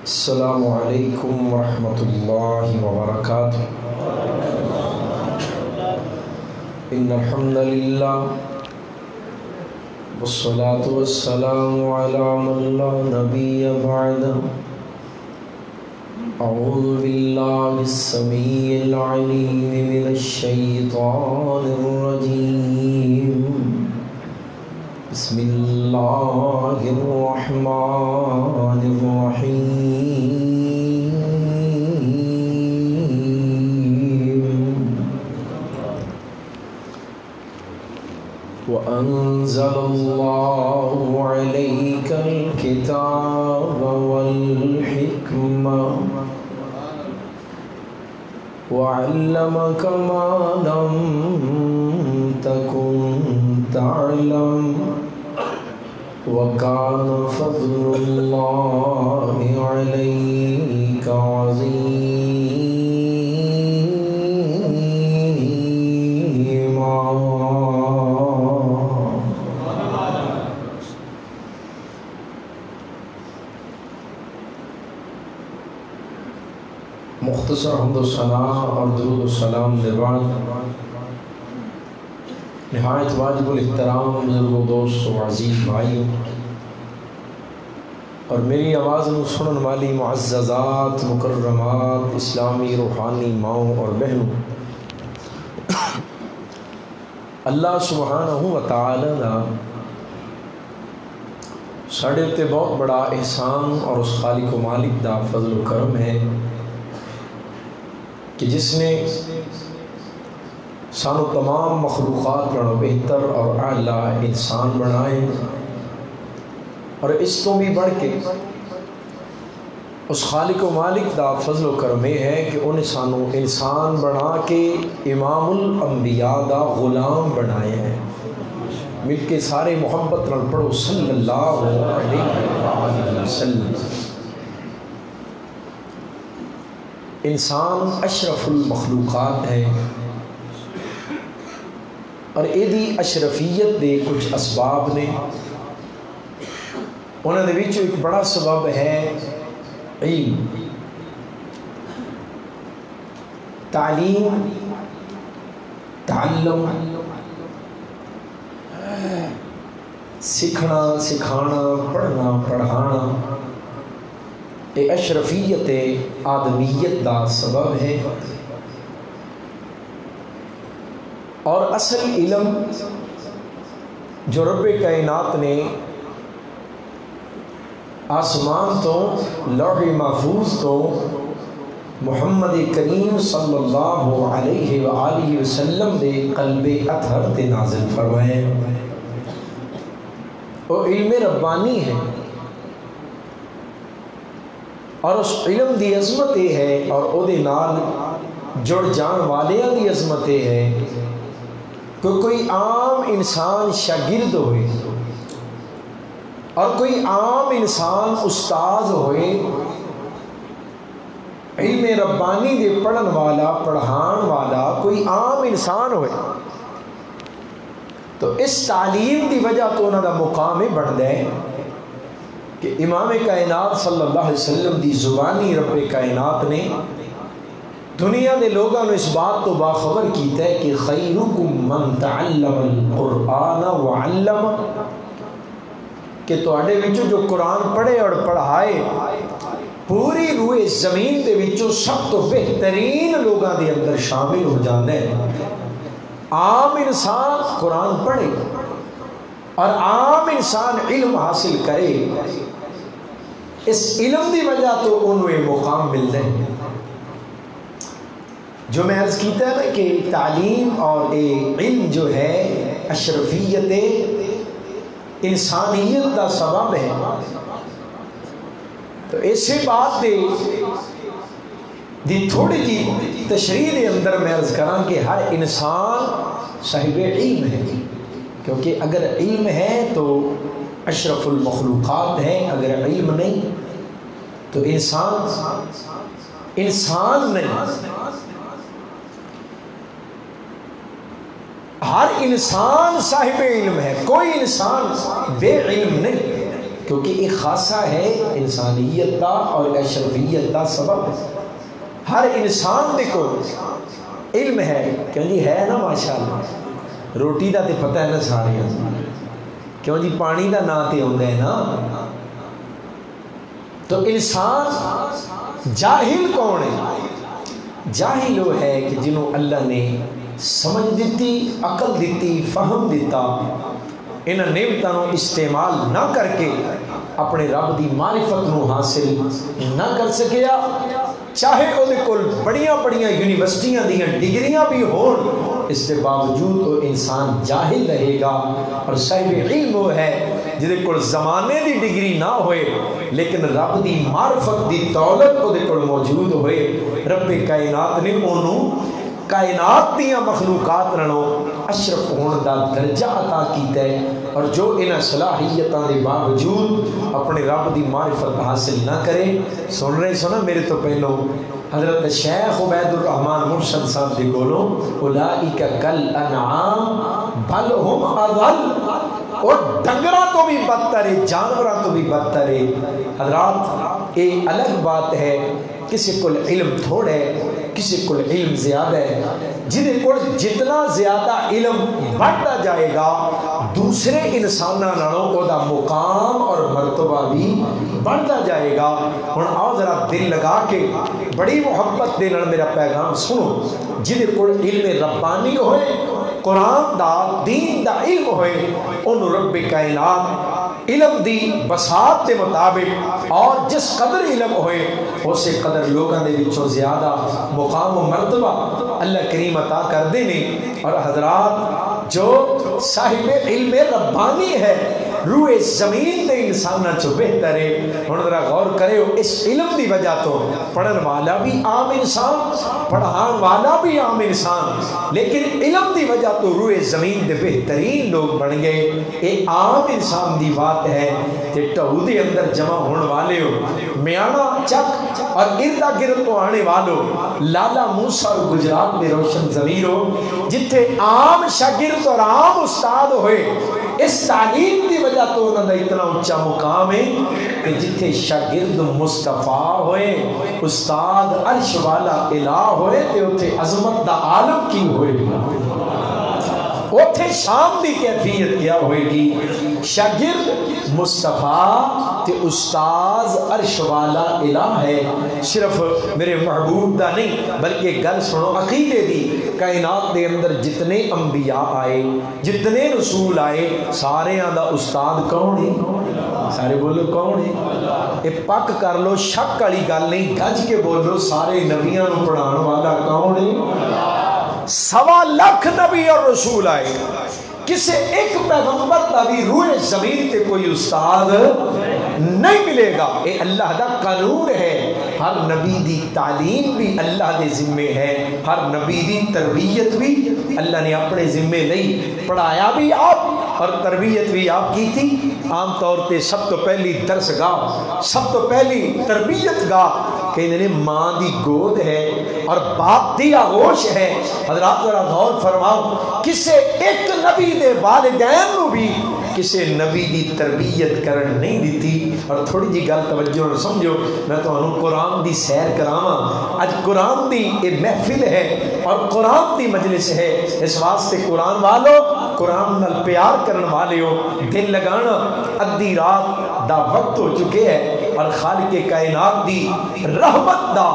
السلام علیکم ورحمۃ اللہ وبرکاتہ۔ ان الحمد للہ والصلاة والسلام علی من لا نبی بعدہ۔ اعوذ باللہ السمیع العلیم من الشیطان الرجیم۔ بسم اللہ الرحمن الرحیم۔ وأنزل الله عليك الكتاب والحكمة وعلمك ما لم تكن تعلم وكان فضل الله عليك عظيما۔ مختصر حمد و ثنا اور درود و سلام کے بعد نہایت واجب الاحترام بزرگ و دوست و عزیز بھائیوں اور میری آواز میں سنن والی معززات مکرمات اسلامی روحانی ماؤں اور بہنوں، اللہ سبحانہ و تعالی دا ساڑے تے بہت بڑا احسان اور اس خالق و مالک دا فضل و کرم ہے کہ جس نے سانو تمام مخلوقات نالوں بہتر اور اعلیٰ انسان بنائے، اور اس تو بھی بڑھ کے اس خالق و مالک دا فضل و کرم یہ ہے کہ انہیں سانو انسان بنا کے امام الانبیاء دا غلام بنائے ہیں۔ مل کے سارے محبت نال پڑھو صلی اللہ علیہ وسلم۔ انسان اشرف المخلوقات ہے اور ایدی اشرفیت دے کچھ اسباب نے، انہوں نے وچوں ایک بڑا سبب ہے علم، تعلیم، تعلم، سیکھنا، سکھانا، پڑھنا، پڑھانا، یہ اشرفیت آدمیت دا سبب ہے۔ اور اصل علم جو رب کائنات نے آسمان تو لوح محفوظ تو محمد کریم صلی اللہ علیہ وآلہ وسلم دے قلب اطہر تے نازل فرمائے، وہ علم ربانی ہے، اور اس علم دی عظمت یہ ہے اور او دے نال جڑ جان والیاں دی عظمت یہ ہے کہ کوئی عام انسان شاگرد ہوئے اور کوئی عام انسان استاد ہوئے، علم ربانی دے پڑھن والا، پڑھان والا کوئی عام انسان ہوئے تو اس تعلیم دی وجہ تو انہوں دا مقام بڑھ دے کہ امام کائنات صلی اللہ علیہ وسلم دی زبانی رب کائنات نے دنیا دے لوگوں نے اس بات تو باخبر کیتا ہے کہ خیرکم من تعلم القرآن وعلم، کہ تواڈے وچوں جو قرآن پڑھے اور پڑھائے پوری روئے زمین دے وچوں سب تو بہترین لوگاں دے اندر شامل ہو جاندے ہیں۔ عام انسان قرآن پڑھے اور عام انسان علم حاصل کرے، اس علم دی وجہ تو انہوں یہ مقام مل رہے ہیں جو میں عرض کیتا ہے نا کہ تعلیم اور علم جو ہے اشرفیت انسانیت دا سبب ہے۔ تو اسی بات دی تھوڑی جی تشریح دے اندر میں عرض کراں کہ ہر انسان صاحب علم ہے، کیونکہ اگر علم ہے تو اشرف المخلوقات ہے، اگر علم نہیں تو انسان نہیں۔ ہر انسان صاحب علم ہے، کوئی انسان بے علم نہیں، کیونکہ ایک خاصہ ہے انسانیت کا اور اشرفیت کا سبب۔ ہر انسان دیکھو علم ہے، کیوں جی ہے نا ماشاءاللہ، روٹی دا تے پتہ ہے نا سارے، کیوں جی پانی دا نا تے ہوندا ہے نا۔ تو انسان جاہل کون ہے؟ جاہل وہ ہے کہ جنہوں اللہ نے سمجھ دیتی، عقل دیتی، فہم دیتا، انہاں نعمتوں استعمال نہ کر کے اپنے رب دی معرفت نو حاصل نہ کر سکیا، چاہے وہ بڑیاں بڑیاں یونیورسٹیاں دیاں ڈگریاں بھی ہون، اس کے باوجود وہ انسان جاہل رہے گا۔ اور صاحب علم وہ ہے جہدے کول زمانے دی ڈگری نہ ہوئے لیکن رب دی معرفت دی دولت وہ کول موجود ہوئے۔ رب کائنات نے انہوں کائنات دیاں مخلوقات نالوں اشرف ہون دا درجہ عطا کیتا ہے، اور جو انہاں صلاحیتاں دے باوجود اپنے رب دی معرفت حاصل نہ کرے۔ سن رہے سنا میرے تو پہلو حضرت شیخ عبید الرحمن مرشد صاحب دی کولوں اولئک کالانعام بل ہم اضل، اور ڈنگراں تو بھی بدتر ہے، جانوراں تو بھی بدتر ہے۔ حضرات یہ الگ بات ہے، کسی کو علم تھوڑا ہے، کسی کو علم زیادہ ہے، جنہیں کو جتنا زیادہ علم بڑھتا جائے گا دوسرے انسانوں نالوں او دا مقام اور مرتبہ بھی بڑھتا جائے گا۔ ہن آؤ ذرا دل لگا کے بڑی محبت دے نال میرا پیغام سنو، جنہیں کو علم ربانی ہوئے، قرآن دا دین دا علم ہوئے، ان رب کائنات علم دی بساط کے مطابق اور جس قدر علم ہوئے اسے قدر لوگوں دے وچوں زیادہ مقام و مرتبہ اللہ کریم عطا کر دینے۔ اور حضرات جو صاحب علم ربانی ہے روح زمین دے انسانہ چو بہتر ہے۔ ہن ذرا غور کرے ہو، اس علم دی وجہ تو پڑھن والا بھی عام انسان، پڑھان والا بھی عام انسان، لیکن علم دی وجہ تو روح زمین دے بہترین لوگ بن گئے۔ ایک عام انسان دی بات ہے کہ ٹہو دے اندر جمع ہونے والے ہو، میانا چک اور اردا گرد تو آنے والو، لالا موسیٰ اور گجرات میں روشن ضمیر ہو، جتھے عام شاگرد اور عام استاد ہوئے، اس تعلیم دی وجہ تو انہوں نے اتنا اونچا مقام ہے کہ جتھے شاگرد مصطفیٰ ہوئے، استاد عرش والا الہ ہوئے، تے اتھے عظمت دا عالم کی ہوئے گی، اتھے شام دی کیفیت کیا ہوئے گی۔ شاگرد مصطفیٰ تے استاذ عرش والا الہ ہے۔ صرف میرے محبوب دا نہیں بلکہ گل سنو عقیدے دی، کائنات دے اندر جتنے انبیاء آئے، جتنے رسول آئے، سارے دا استاد کون ہے؟ سارے بولو کون ہے؟ یہ پک کر لو، شک والی گل نہیں، گج کے بولو، سارے نبیاں نو پڑھان والا کون ہے؟ 1.25 لاکھ نبی اور رسول آئے، کسی ایک پیغمبر کا بھی روح زمین تے کوئی استاد نہیں ملے گا۔ اے اللہ دا قانون ہے، ہر نبی دی تعلیم بھی اللہ دے ذمے ہے، ہر نبی دی تربیت بھی اللہ نے اپنے ذمے لئی، پڑھایا بھی آپ اور تربیت بھی آپ کی تھی۔ عام طور پہ سب تو پہلی درس گاہ، سب تو پہلی تربیت گاہ کہ انہیں ماں دی گود ہے اور باپ دی آغوش ہے۔ حضرات ذرا غور فرماؤ، کسے ایک نبی دے والدین نو بھی کسے نبی دی تربیت کرن نہیں دیتی۔ اور تھوڑی جی گل توجہ اور سمجھو، میں تو انہوں قرآن دی سیر کراما، آج قرآن دی ایک محفل ہے اور قرآن دی مجلس ہے، اس واسطے قرآن والو، قرآن نال پیار کرن والے ہو، دل لگانا، ادھی رات دا وقت ہو چکے ہے اور خالق کائنات دی رحمت دا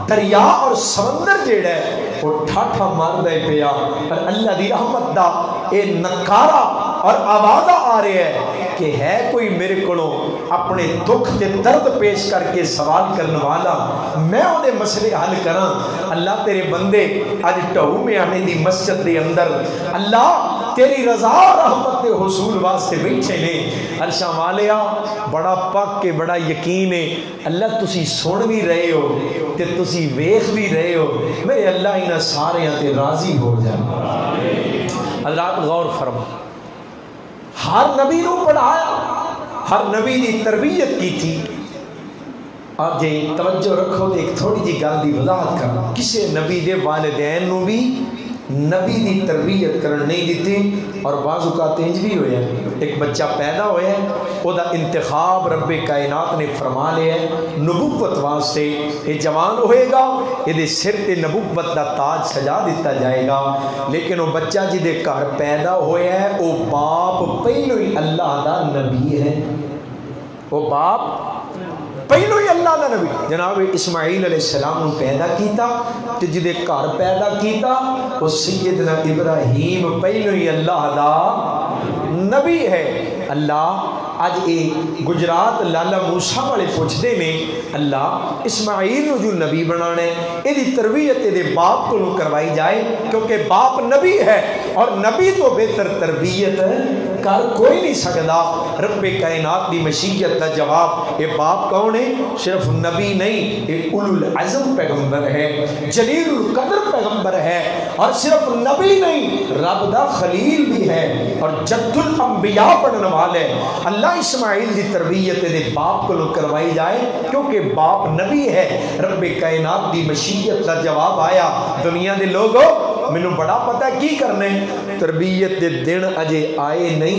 دریا اور سمندر جیڑا ہے وہ ٹھاٹھا مار دے پیا، اور اللہ دی رحمت دا اے نکارا اور آوازہ آ رہے ہیں کہ ہے کوئی میرے کولوں اپنے دکھ تے درد پیش کر کے سوال کرنے والا، میں انہیں مسئلے حل کراں۔ اللہ تیرے بندے آج ٹہو میں آنے دی مسجد دے اندر اللہ تیری رضا رحمت دے حصول واسطے بیٹھے نے، عرشاں والیا بڑا پاک کے بڑا یقین ہے اللہ تسی سن بھی رہے ہو تے تسی ویکھ بھی رہے ہو، میرے اللہ انہاں سارے تے راضی ہو جائے۔ حضرات غور فرما، ہر نبی نو پڑھایا، ہر نبی دی تربیت کی تھی۔ اب جے توجہ رکھو تو ایک تھوڑی جی گل دی وضاحت کر، کسی نبی دے والدین نو بھی نبی دی تربیت کرن نہیں دیتی. اور بعض اوقات انج بھی ہویا ایک بچہ پیدا ہویا ہے او دا انتخاب رب کائنات نے فرما لیا ہے نبوت واسطے یہ جوان ہوئے گا یہ سر تے نبوت دا تاج سجا دیتا جائے گا. لیکن وہ بچہ جدے گھر پیدا ہویا ہے وہ باپ پہلو ہی اللہ دا نبی ہے. وہ باپ پہلو ہی اللہ دا نبی. جناب اسماعیل علیہ السلام نے پیدا کیتا تے جدے گھر پیدا کیتا وہ سیدنا ابراہیم پہلو ہی اللہ دا نبی ہے. اللہ اج یہ گجرات لالا موسیٰ والے پوچھتے ہیں اللہ اسماعیل جو نبی بنانا ہے یہ تربیت یہ باپ کو کروائی جائے کیونکہ باپ نبی ہے اور نبی تو بہتر تربیت کر کوئی نہیں سکتا. رب کائنات کی مشیت کا جواب یہ باپ کون ہے؟ صرف نبی نہیں یہ اولو العزم پیغمبر ہے جلیل القدر پیغمبر ہے اور صرف نبی نہیں رب دا خلیل بھی ہے اور جد الانبیاء پڑھنے والے. اللہ اسماعیل دی تربیت دے باپ کو کروائی جائے کیونکہ باپ نبی ہے. رب کائنات دی مشیت کا جواب آیا دنیا دے لوگوں مینوں بڑا پتہ کی کرنے تربیت دے دن اجے آئے نہیں.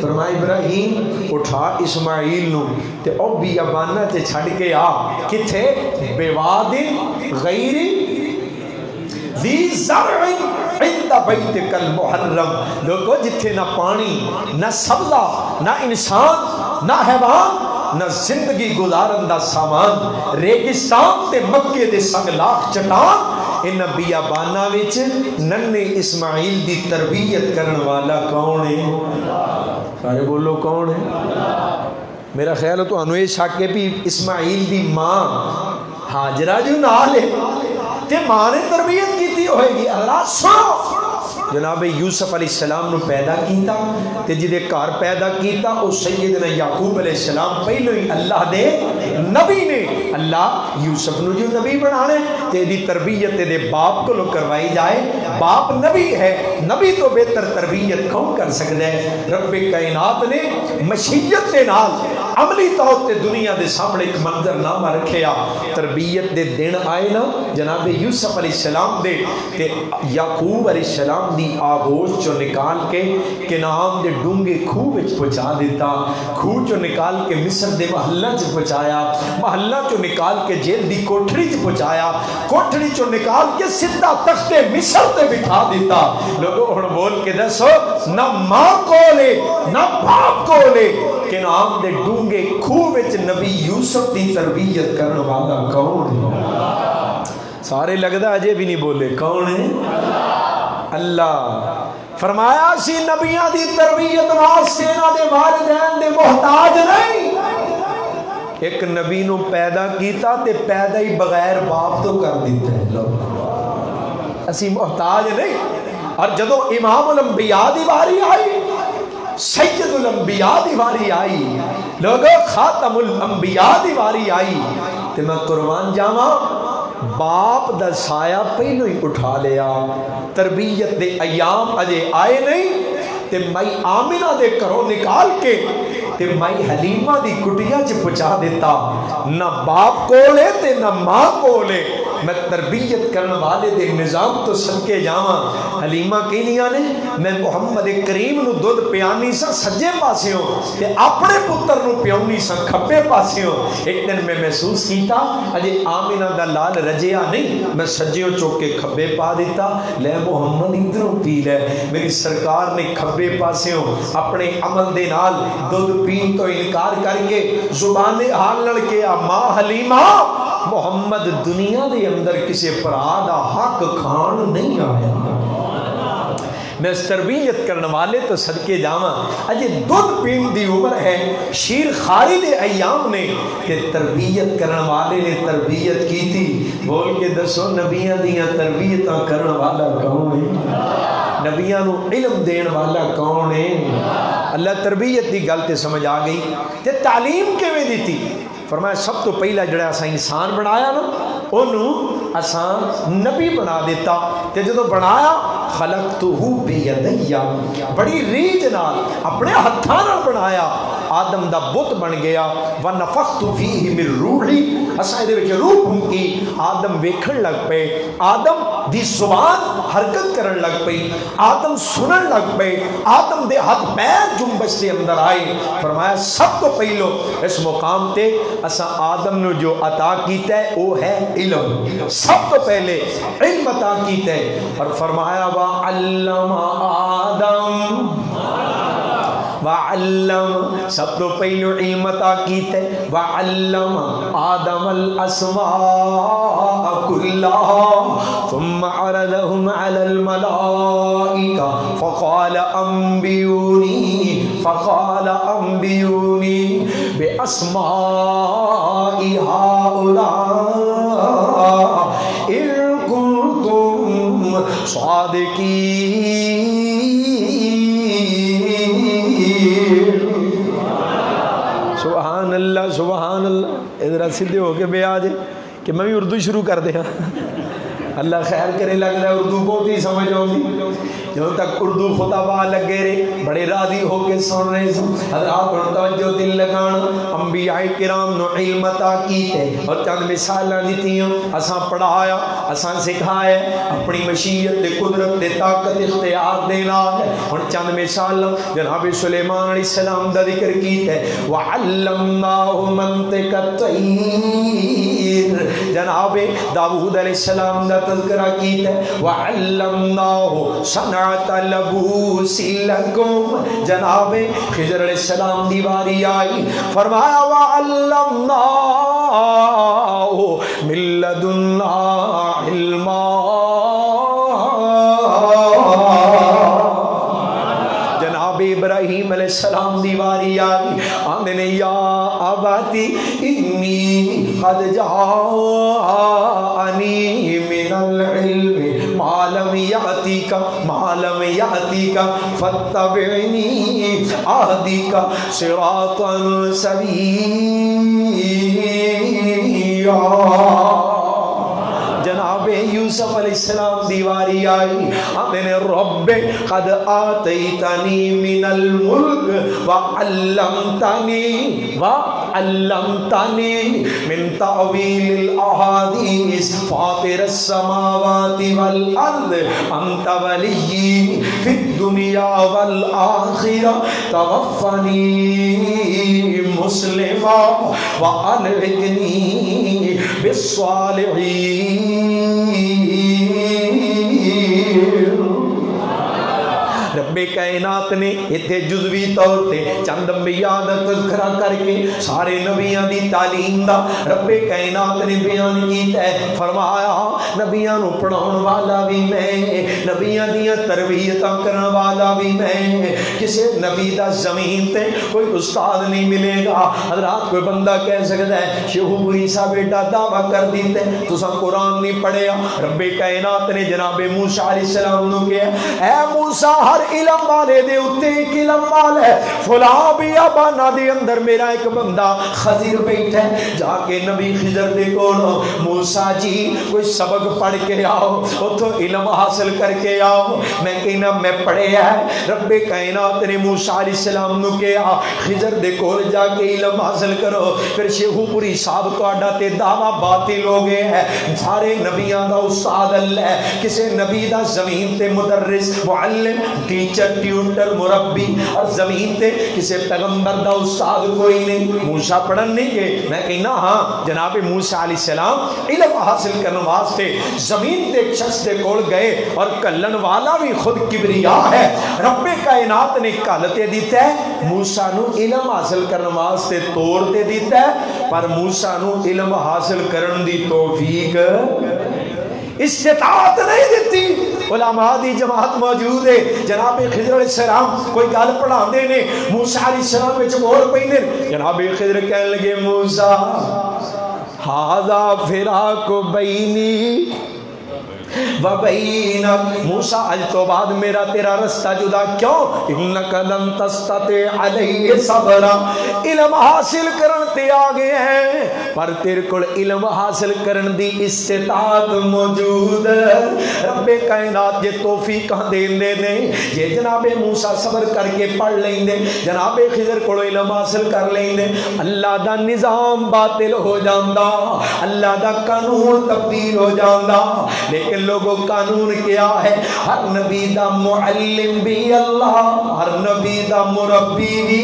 فرمایا ابراہیم اٹھا اسماعیل نو تے او بیابانہ تے چھڑ کے آ کتھے بیواد غیر ذی زرع عند بیتک المحرم. لوگو جتھے نہ پانی نہ سبزہ نہ انسان نہ حیوان نہ زندگی گزارن دا سامان ریگستان تے مکے دے سنگ لاکھ چٹان ان بیابانہ وچ ننے اسماعیل دی تربیت کرن والا کون ہے؟ سارے بولو کون ہے؟ میرا خیال ہے تو انو یہ شک ہے بھی اسماعیل دی ماں ہاجرہ جو نال ہے تے ماں نے تربیت کیتی ہوئے گی. اللہ سنو جناب یوسف علیہ السلام نو پیدا کیتا تے جدے گھر پیدا کیتا او سیدنا یعقوب علیہ السلام پہلو ہی اللہ دے نبی نے. اللہ یوسف نو جو نبی بنانے تے دی تربیت دے باپ کو کروائی جائے. باپ نبی ہے نبی تو بہتر تربیت کون کر سکتا ہے؟ رب کائنات نے مشیت دے نال عملی طور تے دنیا دے سامنے ایک منظر نامہ رکھیا. تربیت دے دن آئے نا جناب یوسف علیہ السلام دے تے یعقوب علیہ السلام دی آغوش چو نکال کے کنعان دے ڈونگے کھوہ وچ پہنچا دیتا. کھوہ چو نکال کے مصر دے محلہ چ پہنچایا. محلہ چو نکال کے جیل دی کوٹھڑی چ پہنچایا. کوٹھڑی چو نکال کے سدھا تخت مصر تے بٹھا دیتا. لوگوں ہن بول کے دسو نہ ماں کولے نہ باپ کولے کنعان دے ڈونگے کھوہ وچ نبی یوسف دی تربیت کرنے والا کون ہے؟ سارے لگدا اجے بھی نہیں بولے کون ہے؟ اللہ. فرمایا سی نبیاں دی تربیت واسطے نہ دے والدین دے محتاج نہیں. ایک نبی نو پیدا کیتا تے پیدا ہی بغیر باپ تو کر دیتا ہے. لوگ اسی محتاج نہیں. اور جدو امام الانبیاء دی باری آئی سید الانبیاء دی باری آئی لوگوں خاتم الانبیاء دی باری آئی تے میں قربان جاواں باپ دا سایہ پہلو ہی اٹھا لیا. تربیت دے ایام اجے آئے نہیں تے مائی آمنہ دے کرو نکال کے تے مائی حلیمہ دی کٹیا چ پہنچا دیتا. نہ باپ کو لے تے نہ ماں کو لے. میں تربیت کرنے والے دے نظام تو صدقے جاواں. حلیمہ کہنیاں نے میں محمد کریم نو دودھ پیانی سا سجے پاسے ہوں تے اپنے پتر نو پیونی سا کھبے پاسے ہوں. ایک دن میں محسوس کیتا اجے آمنہ دا لال رجیا نہیں میں سجیوں چوک کے کھبے پا دیتا. لے محمد ادھروں پی لے. میری سرکار نے کھبے پاسے ہوں اپنے عمل دے نال دودھ پین تو انکار کر کے زبان حال لڑ کے ماں حلیمہ محمد دنیا دے اندر کسی پرا دا حق کھان نہیں آیا. میں اس تربیت کرنے والے تو صدقے جاواں اجے دودھ پین دی عمر ہے. شیر خاری دے ایام نے کہ تربیت کرنے والے نے تربیت کی تھی. بول کے دسو نبیاں دیاں تربیتاں کرنے والا کون ہے؟ نبیاں نو علم دین والا کون ہے؟ اللہ تربیت دی گل تے سمجھ آ گئی. تے تعلیم کیویں دیتی؟ فرمایا سب تو پہلا جڑا اساں انسان بنایا نا انہوں اساں نبی بنا دیتا. تے جدو بنایا خلقتہ بیدیا بڑی ریج نال اپنے ہتھاں نال بنایا. آدم دا بت بن گیا ونفخت فیہ من روحی اساں دے وچ روح پھونکی آدم ویکھن لگ پے آدم دی زبان حرکت کرن لگ پئی آدم سنن لگ پے آدم دے ہاتھ پیر جنبش دے اندر آئے فرمایا سب تو پہلو اس مقام تے اساں آدم نو جو عطا کیتا ہے وہ ہے علم سب تو پہلے علم عطا کیتا ہے اور فرمایا وَعَلَّمَ آدم وَعَلَّمَ سب تو پہلو علم عطا کیتا ہے وَعَلَّمَ آدم الْأَسْمَاءَ كُلَّهَا ثُمَّ عَرَضَهُمْ عَلَى الْمَلَائِكَةِ فَقَالَ أَنْبِئُونِي بِأَسْمَاءِ هَؤُلَاءِ إِن كُنتُمْ صَادِقِينَ سبحان اللہ سبحان اللہ ادھر سیدھے ہو کے بے آج کہ میں بھی اردو شروع کر دیا اللہ خیر کرے لگ رہا ہے اردو بہت ہی سمجھ آؤں جو تک اردو خطبہ لگے رہے بڑے راضی ہو کے سن رہے سن حضرات پر توجہ دل لگانا انبیاء کرام نو علم عطا کیتے اور چند مثالاں دتیاں اساں پڑھایا اساں سکھایا اپنی مشیت تے قدرت تے طاقت اختیار دے نال ہن چند مثالاں جناب سلیمان علیہ السلام دا ذکر کیتے وعلمناہ منطق الطیر جناب داؤد علیہ السلام دا تذکرہ کیتا ہے وعلمناہ صنعت لبوس لکم جناب خضر علیہ السلام دی باری آئی فرمایا وعلمناہ من لدنا علما ابراہیم علیہ السلام دیواری آئی آمنے یا آباتی انی قد جاءنی من العلم ما لم یأتی کا فاتبعنی آہدی کا صراطا سویا جناب یوسف علیہ السلام دیواری آئی آمین رب قد آتیتنی من الملک وعلمتنی من تعویل الاحادیث فاطر السماوات والارض انت ولی فی الدنیا والآخرہ توفنی مسلما وألحقنی بالصالحین رب کائنات نے اتھے جزوی طور تے چند انبیاء دا تذکرہ کر کے سارے نبیاں دی تعلیم دا رب کائنات نے بیان کیتا ہے فرمایا نبیاں نو پڑھاؤن والا بھی میں نبیاں دیاں تربیتاں کرن والا بھی میں کسے نبی دا زمین تے کوئی استاد نہیں ملے گا حضرات کوئی بندہ کہہ سکتا ہے شیخ پوری صاحب بیٹا دعویٰ کر دیتے تساں قرآن نہیں پڑھیا رب کائنات نے جناب موسیٰ علیہ السلام نو کہا اے موسیٰ ہر علم والے دے اتے ایک علم والا ہے فلاں بیابانہ دے اندر میرا ایک بندہ خضر بیٹھا ہے جا کے نبی خضر دے کولو موسیٰ جی کوئی سبق پڑھ کے آؤ اتھو علم حاصل کر کے آؤ میں کہنا میں پڑھے ہے رب کائنات نے موسیٰ علیہ السلام نو کہا خضر دے کول جا کے علم حاصل کرو پھر شیخو پوری صاحب تو آڈا تے دعویٰ باطل ہو گئے ہیں سارے نبیان دا استاد اللہ ہے کسے نبی دا زمین تے مدرس معلم ٹیچر ٹیوٹر مربی اور زمین تے کسے پیغمبر دا استاد کوئی نہیں موسیٰ پڑھن نہیں گئے میں کہنا ہاں جناب موسیٰ علیہ السلام علم حاصل کرنے واسطے زمین تے ایک شخص دے کول گئے اور کلن والا بھی خود کبریا ہے رب کائنات نے کالتے دیتا ہے موسیٰ نو علم حاصل کرنے واسطے توڑتے دیتا ہے پر موسیٰ نو علم حاصل کرن دی توفیق استطاعت نہیں دیتی علماء دی جماعت موجود ہے جناب خضر علیہ السلام کوئی گل پڑھا دے نے موسیٰ علیہ السلام میں چمور پہنے جناب خضر کہنے لگے موسیٰ ہاذا فراق بینی وَبَيْنَكَ موسیٰ اج تو بعد میرا تیرا رستہ جدا کیوں اِنَّكَ لَن تَسْتَطِيعَ عَلَيْهِ صَبْرًا علم حاصل کرن تے آگے ہیں پر تیرے کول علم حاصل کرن دی استطاعت موجود رب کائنات جے توفیق دین دے دے جے جناب موسیٰ صبر کر کے پڑھ لیں دے جناب خضر کول علم حاصل کر لیں دے اللہ دا نظام باطل ہو جاندا اللہ دا قانون تبدیل ہو جاندا لیکن لوگوں قانون کیا ہے ہر نبی دا معلم بھی اللہ ہر نبی دا مربی بھی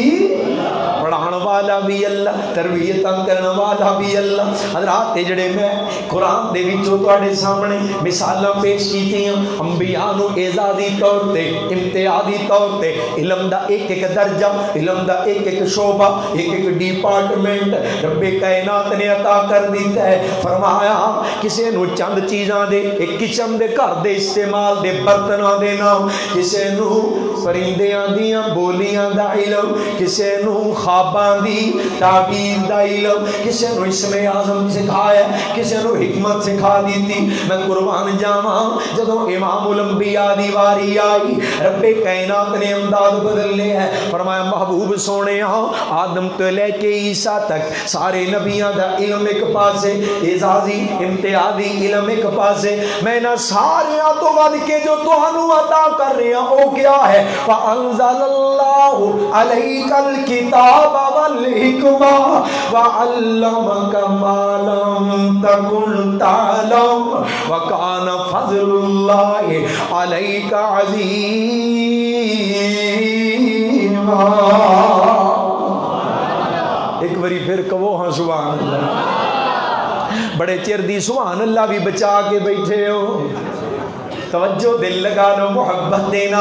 پڑھان والا بھی اللہ تربیت کرنے والا بھی اللہ حضرات جڑے میں قرآن دے وچوں تواڈے سامنے مثالاں پیش کیتیاں انبیاء نو اعزازی طور تے امتیازی طور تے علم دا ایک ایک درجہ علم دا ایک ایک شعبہ ایک ایک ڈپارٹمنٹ رب کائنات نے عطا کر دیتا ہے فرمایا کسے نو چند چیزاں دے ایک کچن دے گھر دے استعمال دے برتناں دے نام کسے نو پرندیاں دیاں بولیاں دا علم کسے نو خواباں دی تعبیر دا علم کسے نو اسم اعظم سکھایا کسے نو حکمت سکھا دیتی میں قربان جاواں جدوں امام الانبیاء دی واری آئی رب کائنات نے امداد بدل لے ہے فرمایا محبوب سونے آدم تو لے کے عیسیٰ تک سارے نبیاں دا علم ایک پاسے اعزازی امتیازی علم ایک پاسے میں نہ سارے تو ود کے جو تانوں عطا کر رہے ہیں او کیا ہے فانزل اللہ علیک الکتاب والحکمہ وعلمک ما لم تکن تعلم وکان فضل اللہ علیک عظیما ایک باری پھر کہو ہاں سبحان اللہ بڑے چر دی سبحان اللہ بھی بچا کے بیٹھے ہو توجہ دل لگا لو محبت دینا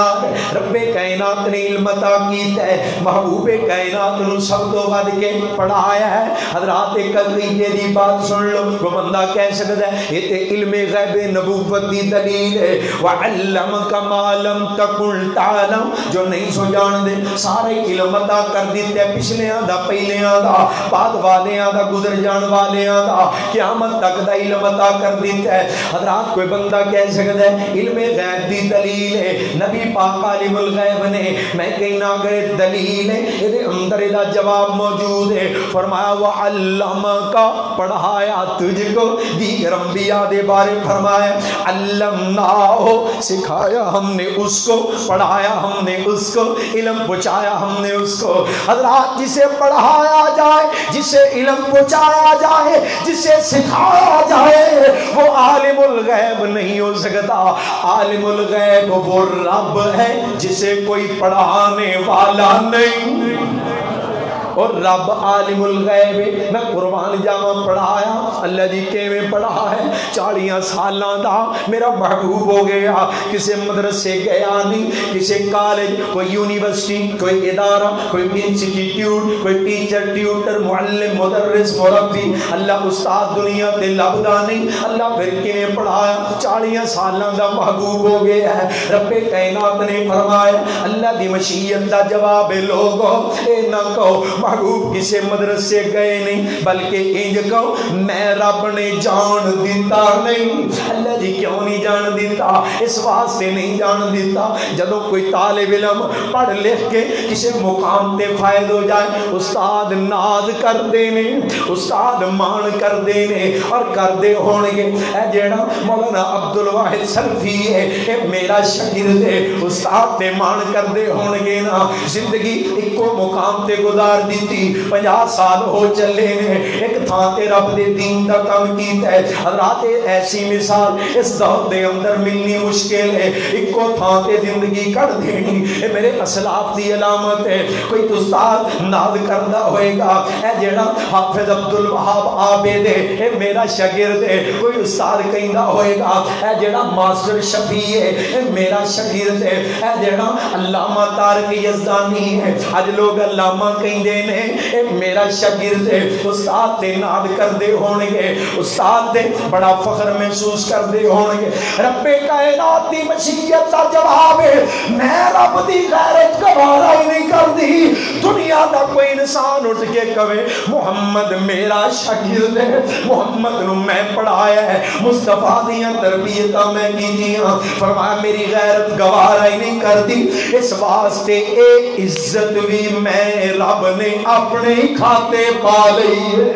رب کائنات نے علم عطا کیتا ہے محبوب کائنات نو سب تو ود کے پڑھایا ہے حضرات ایک عقیدے دی بات سن لو وہ بندہ کہہ سکتا ہے یہ تے علم غیب نبوت دی دلیل ہے وعلمک ما لم تکن تعلم جو نہیں سو جان دے سارے علم عطا کر دیتے پچھلیاں دا پہلیاں دا بعد والیاں دا گزر جان والیاں دا قیامت تک دا علم عطا کر دیتا ہے حضرات کوئی بندہ کہہ سکتا ہے علم غیب دی دلیل ہے نبی پاک عالم الغیب نے میں کہنا گئے دلیل ہے یہ اندر دا جواب موجود ہے فرمایا وعلمکا پڑھایا تجھ کو دیگر انبیاء دے بارے فرمایا علمناہو سکھایا ہم نے اس کو پڑھایا ہم نے اس کو علم پہنچایا ہم نے اس کو حضرات جسے پڑھایا جائے جسے علم پہنچایا جائے جسے سکھایا جائے وہ عالم الغیب نہیں ہو سکتا عالم الغیب وہ رب ہے جسے کوئی پڑھانے والا نہیں اور رب عالم الغیب میں قربان جاواں پڑھایا اللہ جی کیویں پڑھا ہے 40 سالاں دا میرا محبوب ہو گیا کسی مدرسے گیا نہیں کسی کالج کوئی یونیورسٹی کوئی ادارہ کوئی انسٹیٹیوٹ کوئی ٹیچر ٹیوٹر معلم مدرس مربی اللہ استاد دنیا تے لبدا نہیں اللہ پھر کیویں پڑھایا 40 سالاں دا محبوب ہو گیا ہے رب کائنات نے فرمایا اللہ دی مشیت دا جواب لوگو اے نہ کہو محبوب کسے مدرسے گئے نہیں بلکہ انج کہو میں رب نے جان دیتا نہیں اللہ جی کیوں نہیں جان دیتا اس واسطے نہیں جان دیتا جدو کوئی طالب علم پڑھ لکھ کے کسے مقام تے فائد ہو جائے استاد ناز کر دینے استاد مان کر دینے اور کر دے ہونگے اے جیڑا مولانا عبدالواحد سلفی ہے اے میرا شاگرد ہے استاد تے مان کر دے ہونگے نا زندگی ایک کو مقام تے گزار دی تھی 50 سال ہو چلے نے ایک تھان تے رب دے دین دا کام کیتا ہے حضرات ایسی مثال اس دور دے اندر ملنی مشکل ہے ایک کو تھان تے زندگی کٹ دینی اے میرے اسلاف دی علامت ہے کوئی استاد ناز کردہ ہوئے گا اے جیڑا حافظ عبدالوہاب عابد ہے اے میرا شاگرد ہے کوئی استاد کہندہ ہوئے گا اے جیڑا ماسٹر شفیع ہے اے میرا شاگرد ہے اے جیڑا علامہ طارق یزدانی ہے آج لوگ علامہ کہندے نے اے میرا شاگرد ہے، استاد دے ناد کردے ہون گے، استاد دے بڑا فخر محسوس کردے ہون گے۔ رب کائنات دی مشیت دا جواب ہے میں رب دی غیرت گوارا ہی نہیں کردی۔ دنیا دا کوئی انسان اٹھ کے کہے محمد میرا شاگرد ہے، محمد نو میں پڑھایا ہے، مصطفیٰ دیاں تربیتاں میں کیتیاں، فرمایا میری غیرت گوارا ہی نہیں کردی، اس واسطے اے عزت بھی میں رب نے اپنے کھاتے پا لئی ہے،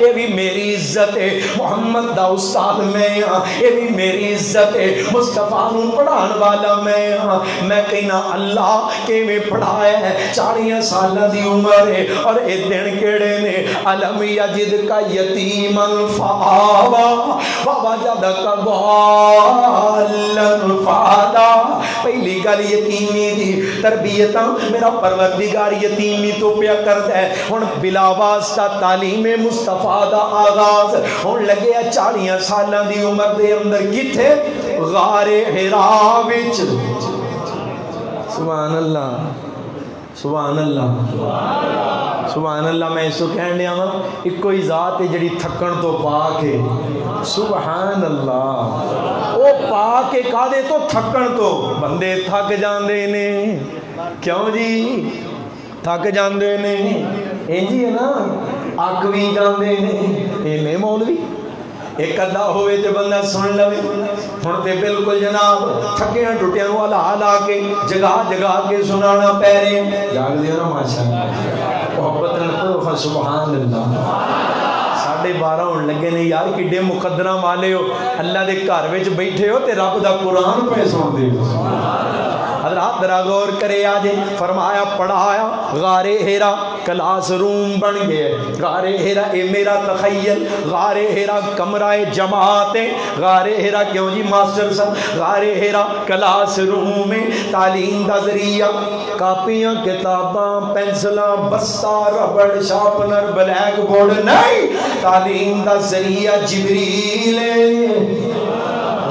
یہ بھی میری عزت ہے، محمد دا استاد میں ہاں، یہ بھی میری عزت ہے، مصطفیٰ نو پڑھان والا میں ہاں۔ میں کہنا اللہ کہ میں پڑھایا ہے، 40 سالہ دی عمر ہے، اور اے دن کیڑے نے علم یجد کا یتیما فآوا ووجدک ضالا فہدا۔ پہلی گل یتیمی دی تربیتاں میرا پروردگار یتیمی تو پیا کرتا ہے، ہن بلا واسطہ تعلیم مصطفیٰ دا آغاز ہون لگے 40 سالاں دی عمر دے اندر کتھے غار حرا وچ۔ سبحان اللہ سبحان اللہ سبحان اللہ۔ میں اس کو کہن دیا ہاں ایک کوئی ذات ہے جڑی تھکن تو پاک ہے، سبحان اللہ۔ وہ پاک ہے کادے تو تھکن تو، بندے تھک جاندے نے، کیوں جی تھک جاندے نے، جی ہے نا اک بھی جاندے نے، میں مولوی ایک ادھا ہوئے تے بندہ سن لوے، ہن تے بالکل جناب تھکیاں ٹوٹیاں والا حالا کے جگہ جگہ کے سنانا پہ رہے ہیں، جاگ دیا نا ماشاءاللہ محبت نکو سبحان اللہ۔ 12:30 ہون لگے نے یار کڈے مقدرہ والے ہو، اللہ دے گھر وچ بیٹھے ہو تے رب دا قرآن پہ سن دے ہو۔ حضرات ذرا غور کرے آجے، فرمایا پڑھایا غار ہیرا کلاس روم بن گئے، غار ہیرا اے میرا تخیل، غار ہیرا کمرہ جماعت ہے، غار ہیرا کیوں جی ماسٹر صاحب، غار ہیرا کلاس روم میں تعلیم دا ذریعہ، کاپیاں کتاباں پینسلاں بستہ ربڑ شارپنر بلیک بورڈ نہیں، تعلیم دا ذریعہ جبریل ہے۔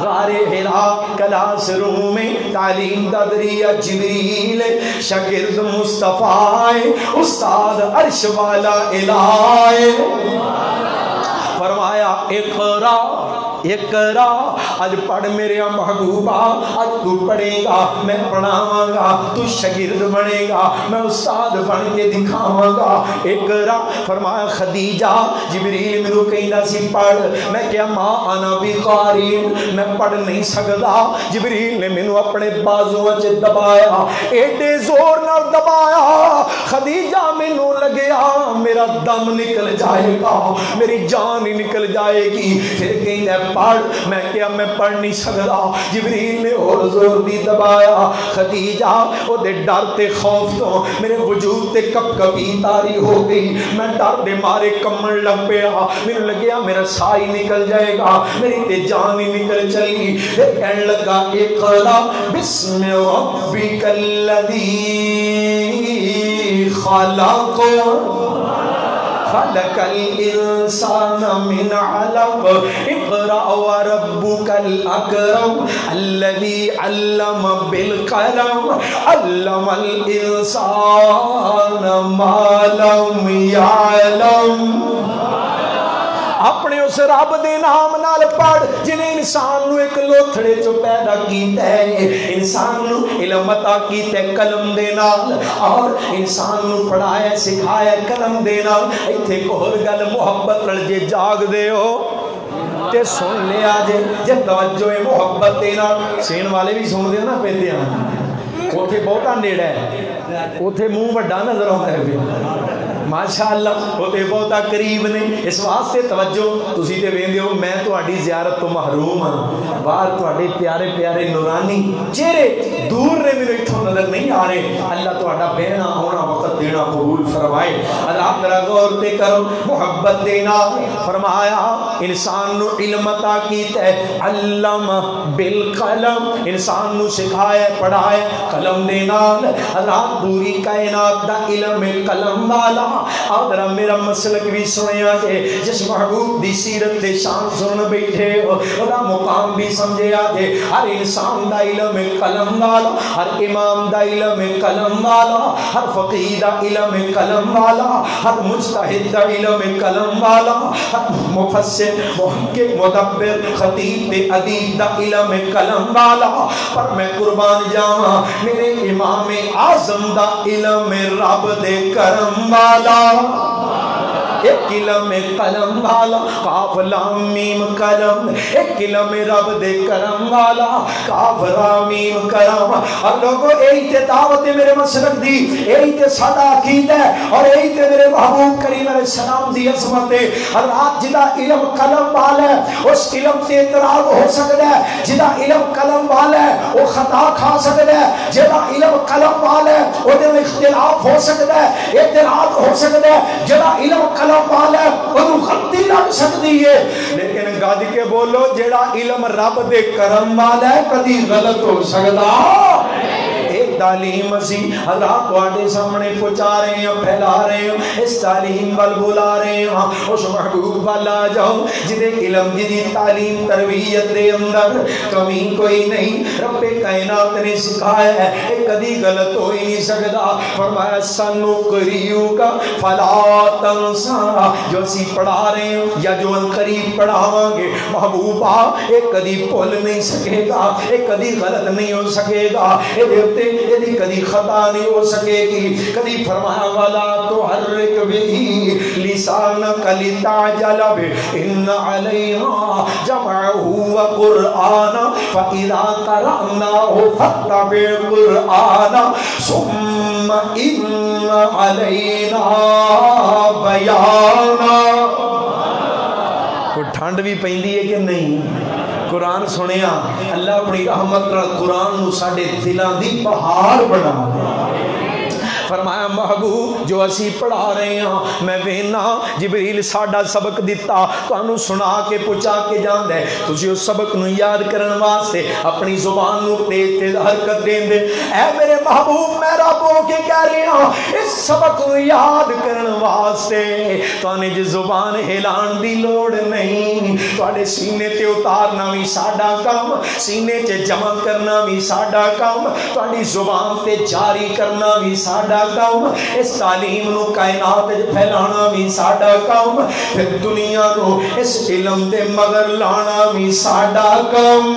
غار حرا کلاس روم میں تعلیم دا ذریعہ جبریل، شاگرد مصطفیٰ، استاد عرش والا الہ۔ فرمایا اقرا اقرا، آج پڑھ میرے محبوبہ، آج تو پڑھے گا میں پڑھاواں گا، تو شاگرد بنے گا میں استاد بن کے دکھاواں گا۔ اقرا فرمایا خدیجہ جبریل میرے کہندا سی پڑھ، میں کیا ماں انا بقاری، میں پڑھ نہیں سکدا، جبریل نے مینوں اپنے بازو وچ دبایا، ایڈے زور نال دبایا خدیجہ مینوں لگیا میرا دم نکل جائے گا، میری جان ہی نکل جائے گی۔ پھر کہندا پڑھ، میں کیا میں پڑھ نہیں سکدا، جبریل نے اور زور دی دبایا، خدیجہ او دے ڈر تے خوف تو میرے وجود تے کپ کپی تاری ہو گئی، میں ڈر دے مارے کمن لگ پیا، میرے لگیا میرا سا ہی نکل جائے گا، میری تے جان ہی نکل چلی۔ پھر کہنے لگا اقرا بسم ربک الذی خلق خلق الانسان من علق اقرأ وربك الاکرم الذي علم بالقلم علم الانسان ما لم يعلم۔ اپنے اس رب دے نام نال پڑھ جنہیں انسان نو ایک لوتھڑے چو پیدا کیتا ہے، انسان نو علم عطا کیتا ہے قلم دے نال، اور انسان نو پڑھایا سکھایا قلم دے نال۔ ایتھے کوہر گل محبت نال جے جاگ دے ہو تے سن لیا جے توجہ محبت دے نال، سین والے بھی سن دے نا پیندے ہیں، اوتھے بہتا نیڑا ہے، اوتھے منہ وڈا نظر آتا ہے ماشاءاللہ، ہوتے بہتا قریب نے، اس واسطے توجہ تسی تے ویندے ہو میں تہاڈی زیارت تو محروم ہاں، باہر تہاڈے پیارے پیارے نورانی چہرے دور نے میرے اتھوں نظر نہیں آ رہے، اللہ تہاڈا بہنا ہونا وقت دینا قبول فرمائے۔ اللہ ذرا غور تے کرو، محبت دینا فرمایا انسان نو علم عطا کیتا ہے، علم بالقلم، انسان نو سکھایا پڑھایا قلم دے نال۔ اللہ پوری کائنات دا علم قلم والا، آدھرا میرا مسلک بھی سنیا جے جس محبوب دی سیرت دے شان سن بیٹھے ہو ادا مقام بھی سمجھے آجے ہر انسان دا علم قلم والا ہر امام دا علم قلم والا ہر فقیہ دا علم قلم والا ہر مجتہد دا علم قلم والا ہر مفسر محقق مدبر خطیب ادیب دا علم قلم والا پر میں قربان جاواں میرے امام اعظم دا علم رب دے کرم والا ایک علم قلم والا قاف لام میم قلم ایک علم رب دے کرم والا قاف لام میم کرم اور لوگوں یہی تے دعوت میرے مسلک دی یہی تے سادہ عقیدہ ہے اور یہی تے میرے محبوب کریم علیہ السلام دی عظمت ہے اللہ جدا علم قلم والا ہے اس علم تے اعتراض ہو سکتا ہے جدا علم قلم والا ہے وہ خطا کھا سکتا ہے جدا علم قلم والا ہے وہ دے اختلاف ہو سکتا ہے اعتراض ہو سکتا ہے جدا علم قلم والا ہے وہ غلطی لگ سکتی ہے لیکن گاج کے بولو جیڑا علم رب دے کرم والا ہے کدی غلط ہو سکتا ایک تعلیم اسی اللہ تواڈے سامنے پہنچا رہے ہیں پھیلا رہے ہیں اس تعلیم وال بلا رہے ہیں اس محبوب والا جاؤ جدے علم جدی تعلیم تربیت دے اندر کمی کوئی نہیں رب کائنات نے سکھایا ہے ایک کدی غلط ہو ہی نہیں سکتا فرمایا سنقریو کا فلا تنسا جو اسی پڑھا رہے ہیں یا جو ان قریب پڑھاواں گے محبوبہ ایک کدی بھول نہیں سکے گا ایک کدی غلط نہیں ہو سکے گا یہ کدی خطا نہیں ہو سکے گی کدی فرمایا والا تو حرک بھی لسانک لتعجل بہ ان علیہا جمعہ و قرآن فَإِذَا قَرَأْنَاهُ فَاتَّبِعْ قُرْآنَ ثُمَّ إِنَّ عَلَيْنَا بیانا کوئی ٹھنڈ بھی پیندی ہے کہ نہیں قرآن سنیا اللہ اپنی رحمت را قرآن نو ساڑے دلان دی پہاڑ بنا فرمایا محبوب جو اسی پڑھا رہے ہیں میں وینا جبریل ساڑا سبق دیتا تو انہوں سنا کے پچا کے جان دے تجھے اس سبق نو یاد کرن واسطے اپنی زبان نو تیز تیز حرکت دین دے اے میرے محبوب میں رب ہو کے کہہ رہے ہیں اس سبق نو یاد کرن واسطے تو انہیں جی زبان ہلان دی لوڑ نہیں تو انہیں سینے تے اتارنا بھی ساڑا کام سینے تے جمع کرنا بھی ساڑا کام تو انہیں زبان تے جاری کرنا بھی ساڑا کام اس تعلیم نو کائنات پھیلانا بھی ساڑا کام پھر دنیا نو اس علم دے مگر لانا بھی ساڑا کام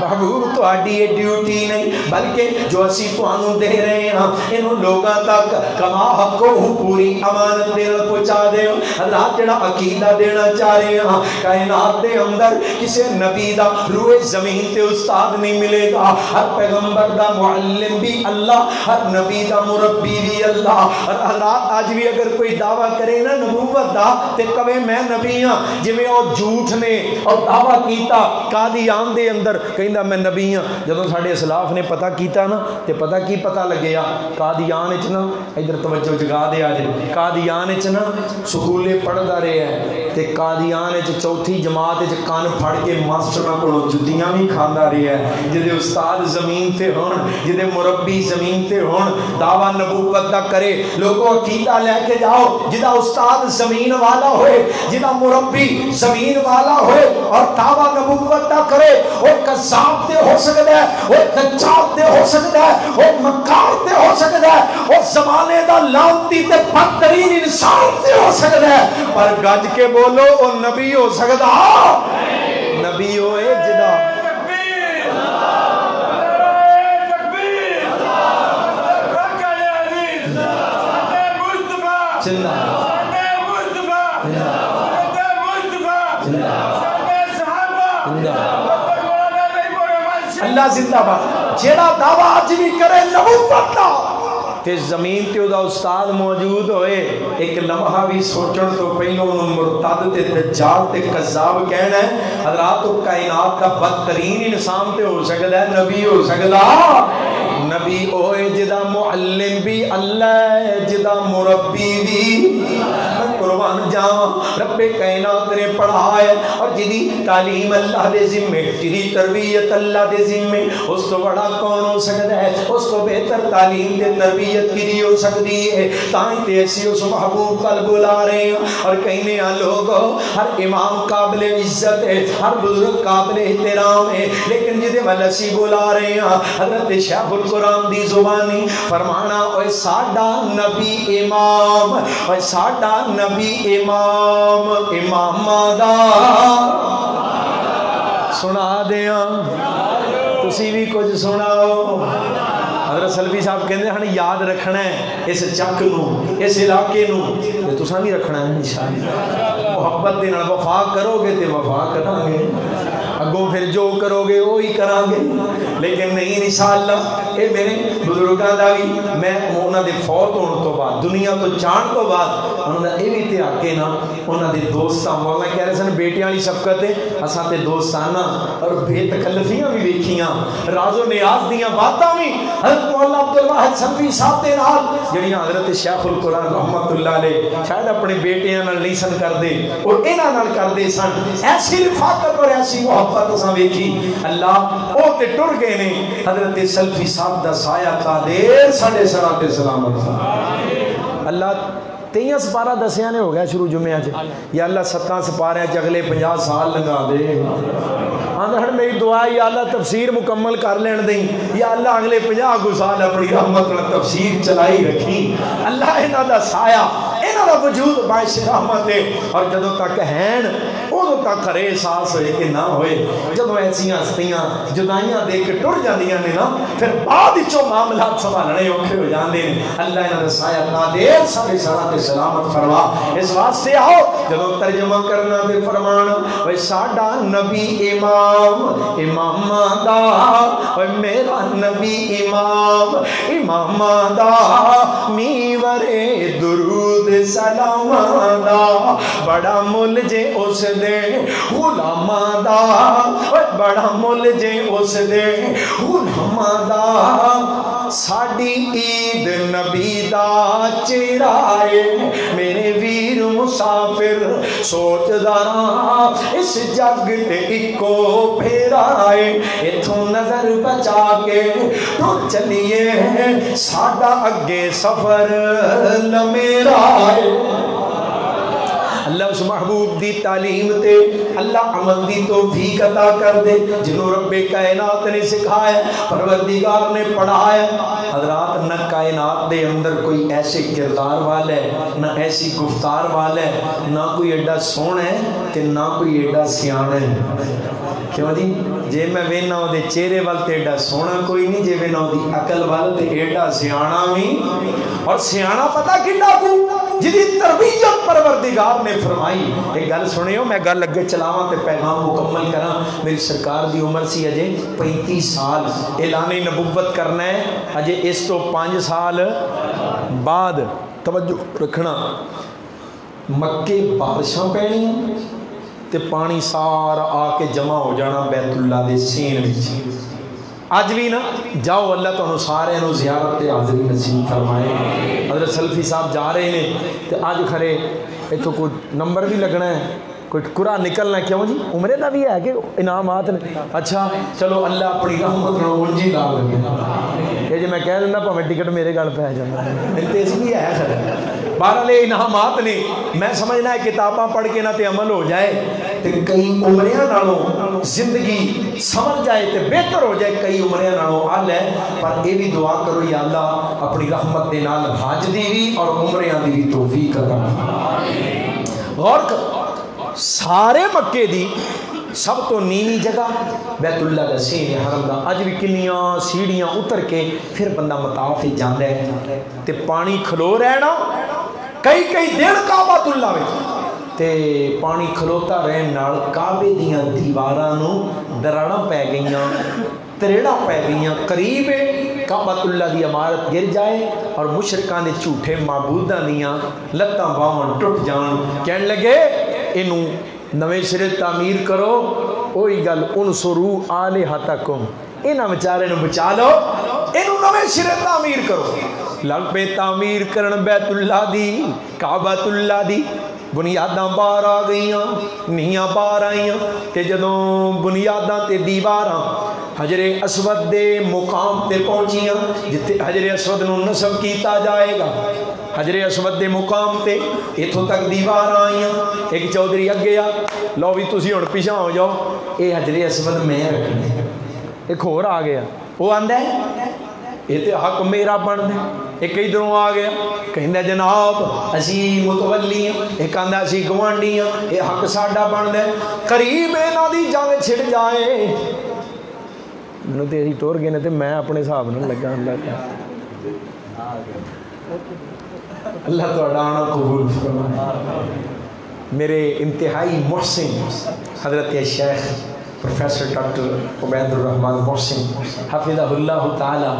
محبوب تو آڈی ڈیوٹی نہیں بلکہ جو اسی تو آنوں دے رہے ہیں انہوں لوگاں تک کما حق کو پوری امانت دینا پہنچا دے اللہ جڑا عقیدہ دینا چاہ رہے ہیں کائنات دے اندر کسی نبی دا روح زمین تے استاد نہیں ملے گا ہر پیغمبر دا معلم بھی اللہ ہر نبی دا مربی بھی اللہ اور اللہ آج بھی اگر کوئی دعویٰ کرے نا نبوت دا تے کبھی میں نبی ہاں جویں اور جھوٹ نے اور دعویٰ کیتا قادیان دے اندر کہیں میں نبی ہاں جب ساڑے اسلاف نے پتہ کیتا نا تے پتہ کی پتہ لگیا قادیان اچنا ادھر توجہ جگا دے آجے قادیان اچنا سکولے پڑھ دا رہے ہیں تے قادیان اچ چوتھی جماعت اچ کان پھڑ کے ماسٹرہ کو جدیاں بھی کھاندہ رہے ہیں جدے استاد زمین تے ہون جدے مربی زمین تے ہون دعویٰ نبوت دا کرے لوگوں عقیدہ لے کے جاؤ جدہ استاد زمین والا ہوئے جدہ مربی زمین والا ہوئے اور دعویٰ نبوت دا کرے وہ قذاب تے ہو سکتا ہے وہ دجال تے ہو سکتا ہے وہ مکار تے ہو سکتا ہے وہ زمانے دا لانتی تے بدترین انسان تے ہو سکتا ہے پر گج کے بولو وہ نبی ہو سکتا نبی ہوئے جدا اللہ زندہ بات جیڑا دعویٰ آج بھی کرے نبوت دا تے زمین تے دا استاد موجود ہوئے ایک لمحہ بھی سوچن تو پہلوں انہوں مرتد تے دجال تے قذاب کہنا ہے حضرات تو کائنات کا بدترین انسان تے ہو سکتا ہے نبی ہو سکتا نبی ہوئے جدا معلم بھی اللہ ہے جدا مربی بھی قربان جاواں رب کائنات نے پڑھایا اور جدی تعلیم اللہ دے ذمے جدی تربیت اللہ دے ذمے اس تو بڑا کون ہو سکتا ہے؟ اس تو بہتر تعلیم تے تربیت کی ہو سکتی ہے۔ تائیں تے اسی اس محبوب کل بلا رہے ہیں اور کہنے ہیں لوگ ہر امام قابل عزت ہے، ہر بزرگ قابل احترام ہے، لیکن جدے ملسی بلا رہے ہیں حضرت شیخ القرآن دی زبانی فرمانا اوے ساڈا نبی امام، اوے ساڈا نبی امام، امام دا سنا دیاں تسی بھی کچھ سناؤ۔ حضرت سلفی صاحب کہندے ہن یاد رکھنا ہے اس چک نو، اس علاقے نو، تے تساں بھی رکھنا ہے انشاءاللہ۔ محبت دے نال وفا کرو گے تے وفا کران گے، اگوں پھر جو کرو گے وہی کران گے، لیکن نہیں انشاءاللہ۔ اے میرے بزرگاں دا بھی میں انہاں دے فوت ہون تو بعد دنیا تو جان تو بعد انہاں دا اے وی تے آکے نا انہاں دے دوستاں مولا کہہ رہے سن بیٹیاں والی شفقت ہے، اساں تے دوستانہ اور بے تکلفیاں بھی ویکھیاں، راز و نیاز دیاں باتاں بھی حضرت مولانا عبدالواحد سلفی صاحب دے نال جڑیاں حضرت شیخ القرآن رحمت اللہ علیہ شاید اپنے بیٹیاں نال نہیں سن کردے اور انہاں نال کردے سن، ایسی رفاقت اور ایسی محبت اساں ویکھی۔ اللہ او تے ٹر گئے نے، حضرت سلفی صاحب دا سایہ قادر ساڈے سراں تے سلامت۔ اللہ 23 سپارہ دسیاں نے ہو گیا شروع جمعہ چ، یا اللہ 7 سپارے چ اگلے 50 سال لگا دے۔ ہن میری دعا ہے یا اللہ تفسیر مکمل کر لین دیں، یا اللہ اگلے 50 سال اپنی رحمت نال تفسیر چلائی رکھی۔ اللہ انہاں دا سایہ انہاں دا وجود باعث رحمت ہے، اور جدوں تک ہیں ادوں تک کھرے احساس ہوئے کہ نہ ہوئے، جدوں ایسیاں ہستیاں جدائیاں دے کے ٹر جاندیاں نے نا پھر بعد وچوں معاملات سنبھالنے اوکھے ہو جاندے نے۔ اللہ انہاں دا سایہ قادر سارے سراں تے سلامت فرما۔ اس واسطے آؤ جدوں ترجمہ کرنا تے فرمانا اوے ساڈا نبی امام، امام دا اوے میرا نبی امام، امام دا میورے درود سلام دا بڑا مل جے اس دے غلاماں دا، بڑا مل جے اس دے غلاماں دا۔ ساڈی عید نبی دا چہرائے میرے ویر مسافر سوچ داراں اس جگ تے اکو پھیرائے، اتھوں نظر بچا کے تو چلیے ساڈا اگے سفر لمیرا ہے۔ اللہ اس محبوب دی تعلیم تے اللہ عمل دی توفیق عطا کر دے جنہوں رب کائنات نے سکھایا، پروردگار نے پڑھایا۔ حضرات نہ کائنات دے اندر کوئی ایسے کردار والا ہے، نہ ایسی گفتار والا ہے، نہ کوئی ایڈا سونا ہے کہ نہ کوئی ایڈا سیانا ہے۔ کیوں جی؟ جے میں وینا دے چہرے وال تے ایڈا سونا کوئی نہیں، جے وینا دی عقل وال تے ایڈا سیانا بھی، اور سیانا پتہ کنا کو جدی تربیت پروردگار نے فرمائی۔ ایک گل سنیو، میں گل اگے چلاواں تے پیغام مکمل کراں۔ میری سرکار دی عمر سی اجے 35 سال، اعلان نبوت کرنا ہے اجے اس تو 5 سال بعد۔ توجہ رکھنا، مکے بارشاں پینی تے پانی سارا آ کے جمع ہو جانا بیت اللہ دے سین وچ۔ اج بھی نا جاؤ، اللہ تمہیں سارے نو زیارت تے حاضری نصیب فرمائے۔ حضرت سلفی صاحب جا رہے ہیں تے اج کھڑے اتوں کوئی نمبر بھی لگنا ہے، کوئی قرآن نکلنا ہے۔ کیوں جی؟ عمرے دا بھی ہے کہ انعامات نے؟ اچھا چلو اللہ اپنی رحمت نال اونجی لا لگے۔ یہ جی میں کہہ دینا پاویں ٹکٹ میرے گل پہ جانا میری تے اس بھی ہے خیر۔ بہرحال انعامات نے، میں سمجھنا ہے کتاباں پڑھ کے نہ تے عمل ہو جائے تے کئی عمریاں نالوں زندگی سمجھ جائے تے بہتر ہو جائے، کئی عمریاں نالوں حل ہے۔ پر یہ بھی دعا کرو یا اللہ اپنی رحمت دے نال حج دی بھی اور عمریاں دی بھی توفیق عطا فرما۔ غور کرو، سارے مکے دی سب تو نیوی جگہ بیت اللہ دا سین حرم دا، اج بھی کنیاں سیڑھیاں اتر کے پھر بندہ مطاف جاندا ہے تے پانی کھلو رہنا کئی دن کعبۃ اللہ وچ، تے پانی کھلوتا رہن نال کعبے دیاں دیواراں نو دراڑاں پے گئیاں، تریڑاں پے گئیاں، قریب کعبۃ اللہ دی عمارت گر جائے اور مشرکان دے جھوٹے معبوداں دیاں لتاں باواں ٹوٹ جان، کہن لگے اینو نویں سرے تعمیر کرو۔ وہی گل انصروا آلہتکم، انہاں بیچارے نو بچا لو، اینو نویں سرے تعمیر کرو۔ لگ پہ تعمیر کرن بیت اللہ دی، کعبۃ اللہ دی، بنیاداں باہر آ گئیاں، نیاں باہر آئیاں، تے جدوں بنیاداں تے دیواراں حجر اسود دے مقام تے پہنچیاں جتے حجر اسود نو نصب کیتا جائے گا، حجر اسود دے مقام تے اتھوں تک دیوار آئیاں، ایک چودھری اگے آ لو بھی تسی ہن پیچھے ہو جاؤ، اے حجر اسود میں رکھنے، ایک اور آ گیا وہ آندا ہے یہ تو حق میرا بن دے، ایک ادھروں آ گیا کہندا جناب اسی متولی ہیں، ایک آندا اسی گوانڈی ہیں، یہ حق ساڈا بن دے، قریب انہاں دی جنگ چھڑ جائے میں تو ٹور گئے تے میں اپنے حساب نہ لگا اللہ تعالیٰ آنا قبول فرمائے۔ میرے انتہائی محسن حضرت شیخ پروفیسر ڈاکٹر عبید الرحمن محسن حفظہ اللہ تعالی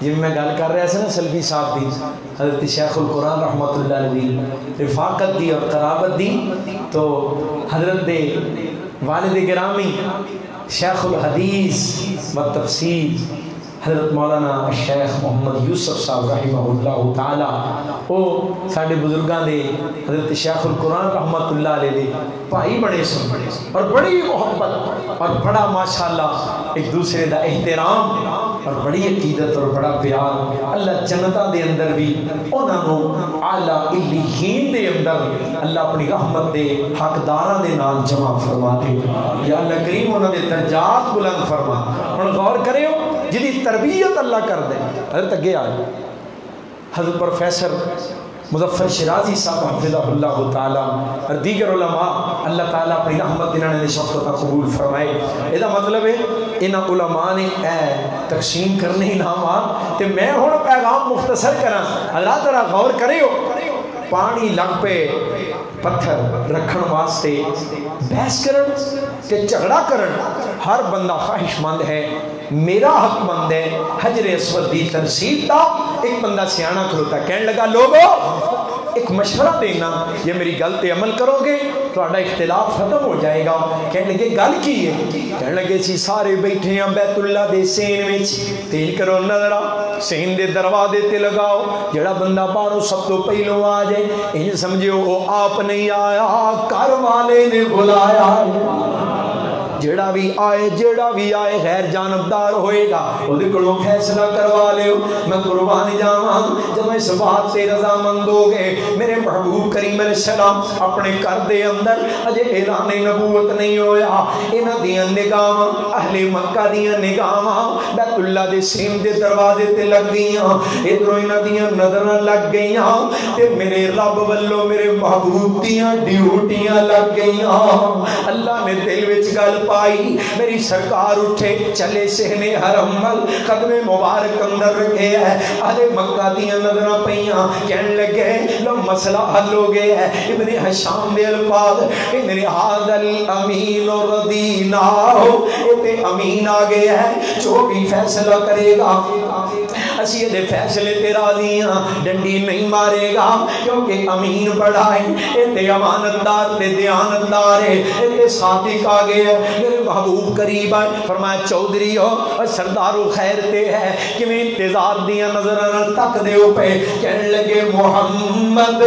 جب میں گل کر رہا نا سلفی صاحب دی حضرت شیخ القرآن رحمۃ اللہ علیہ رفاقت دی اور قرابت دی، تو حضرت دے والد گرامی شیخ الحدیث و تفسیر حضرت مولانا شیخ محمد یوسف صاحب رحمہ اللہ تعالی وہ سارے بزرگاں دے حضرت شیخ القرآن رحمۃ اللہ علیہ دے بھائی بڑے سن اور بڑی محبت اور بڑا ماشاءاللہ ایک دوسرے دا احترام اور بڑی عقیدت اور بڑا پیار، اللہ جنتاں دے اندر بھی انہاں نو اعلیٰ علیین دے اندر اللہ اپنی رحمت دے حقداراں دے نال جمع فرما دے، یا اللہ کریم انہاں دے درجات بلند فرما۔ ہن غور کریو جدی تربیت اللہ کر دے، حضرت اگے آئے حضرت پروفیسر مظفر شرازی صاحب حفظہ اللہ تعالی اور دیگر علماء اللہ تعالیٰ اپنی رحمت انہوں نے شفقت قبول فرمائے۔ یہ مطلب ہے انہاں علماء نے تقسیم کرنے انعامات تے میں ہن پیغام مختصر کراں، حضرات ذرا غور کریو، پانی لگ پے پتھر رکھن واسطے بحث کرن تے جھگڑا کرن، ہر بندہ خواہش مند ہے میرا حق مند ہے حجر اسود دی تنصیب دا۔ ایک بندہ سیاںا کھلوتا کہنے لگا لوگو ایک مشورہ دینا، یہ میری گل تے عمل کرو گے تہاڈا اختلاف ختم ہو جائے گا۔ کہنے لگے گل کی ہے؟ کہنے لگے سی سارے بیٹھے ہیں بیت اللہ دے سین وچ، تیل کرو نظرہ سین دے دروازے تے لگاؤ، جڑا بندہ باہروں سب تو پہلو آ جائے انج سمجھو وہ آپ نہیں آیا، گھر والے نے بلایا، جیڑا بھی آئے غیر جانبدار ہوئے گا وہ کلوں فیصلہ کروا لیو۔ میں قربان جاواں جب اس بات سے رضامند ہو گئے میرے محبوب کریم علیہ السلام اپنے گھر دے اندر اجے اعلان نبوت نہیں ہویا، انہاں دیاں نگاہاں اہل مکہ دیاں نگاہاں بیت اللہ دے سین دے دروازے تے لگ گئیاں، ادھروں انہاں دیاں نظراں لگ گئیاں تے میرے رب والوں میرے محبوب دیاں ڈیوٹیاں لگ گئیاں۔ اللہ نے دل وچ گل پائی، میری سرکار اٹھے چلے سہنے حرم مل قدم مبارک اندر رکھے ہے، اہل مکہ دیاں نظراں پئیاں، کہنے لگے لو مسئلہ حل ہو گیا ہے۔ ابن حشام دے الفاظ ان ھذا الامین رضیناہ، تے امین آ گیا ہے جو بھی فیصلہ کرے گا اسی یہ فیصلے تے راضی ہاں، ڈنڈی نہیں مارے گا کیونکہ امین بڑا ہے، تے امانت دار تے دیانت دار ہے، تے صادق آ گیا ہے۔ میرے محبوب قریب آئے فرمایا چودھری ہو اور سردارو خیر تے ہے کہ میں انتظار دیا نظر تک دے پہ، کہنے لگے محمد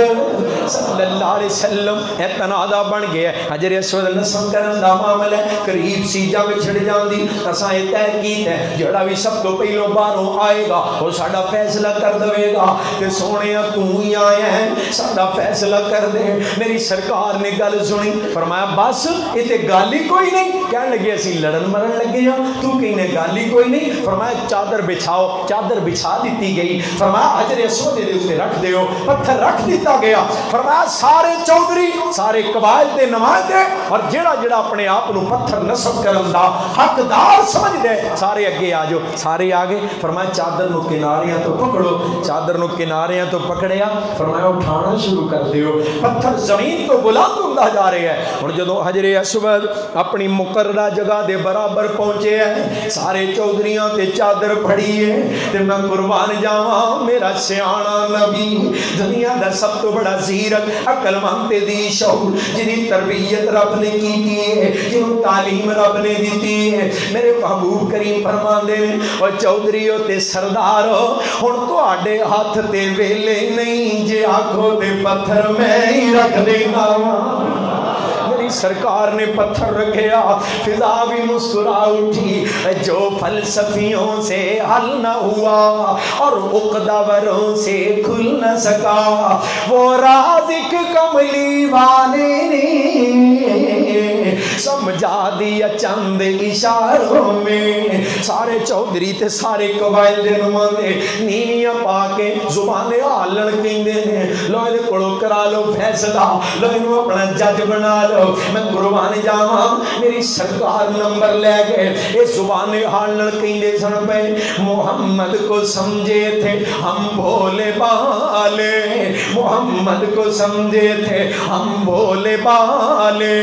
صلی اللہ علیہ وسلم تنادہ بن گیا حجر اسود نصب کرن دا معاملہ قریب سی جنگ چھڑ جاندی، اساں یہ طے کیتا ہے جڑا بھی سب تو پہلو باہروں آئے گا وہ ساڈا فیصلہ کر دے گا، تے سونیا تو ہی آیا ہے ساڈا فیصلہ کر دے۔ میری سرکار نے گل سنی فرمایا بس یہ تے گل ہی کوئی نہیں، کہنے لگے اسی لڑن مرن لگے ہاں، تو کہنے گل ہی کوئی نہیں۔ فرمایا چادر بچھاؤ، چادر بچھا دیتی گئی، فرمایا حجر اسود دے اوپر رکھ دیو، پتھر رکھ دیتا گیا۔ فرمایا سارے چودھری سارے قبائل دے نمائندے اور جڑا جڑا اپنے آپ نو پتھر نصب کرن دا حقدار سمجھ دے سارے اگے آ جاؤ، سارے آگے۔ فرمایا چادر نو کناریاں تو پکڑو، چادر نو کناریاں تو پکڑیا، فرمایا اٹھانا شروع کر دیو، پتھر زمین تو بلند ہوندا جا رہا ہے۔ اور جدو حجر اسود اپنی مقررہ جگہ دے برابر پہنچے ہیں سارے چودھریاں تے چادر پھڑی ہے، تے میں قربان جاواں میرا سیاںا نبی دنیا دا سب تو بڑا ذی بصیرت عقل مند تے دی شعور جنی تربیت رب نے کی ہے جنوں تعلیم رب نے دیتی ہے میرے محبوب کریم فرماندے نے او چودھریو تے سردارو ہن تواڈے ہاتھ تے ویلے نہیں جے آکھو تے پتھر میں ہی رکھ دینا سرکار نے پتھر رکھیا فضا بھی مسکرا اٹھی جو فلسفیوں سے حل نہ ہوا اور عقداوروں سے کھل نہ سکا وہ رازق کملی والے نے سمجھا دیا چند اشاروں میں سارے چودھری تے سارے قبائل دے نمائندے نیویاں پا کے زبانیں آلن کہندے نے لو دے کولوں کرا لو فیصلہ لو اینو اپنا جج بنا لو میں قربان جاواں میری سرکار نمبر لے گئے اے زبانیں آلن کہندے سن پے محمد کو سمجھے تھے ہم بھولے بالے محمد کو سمجھے تھے ہم بھولے بالے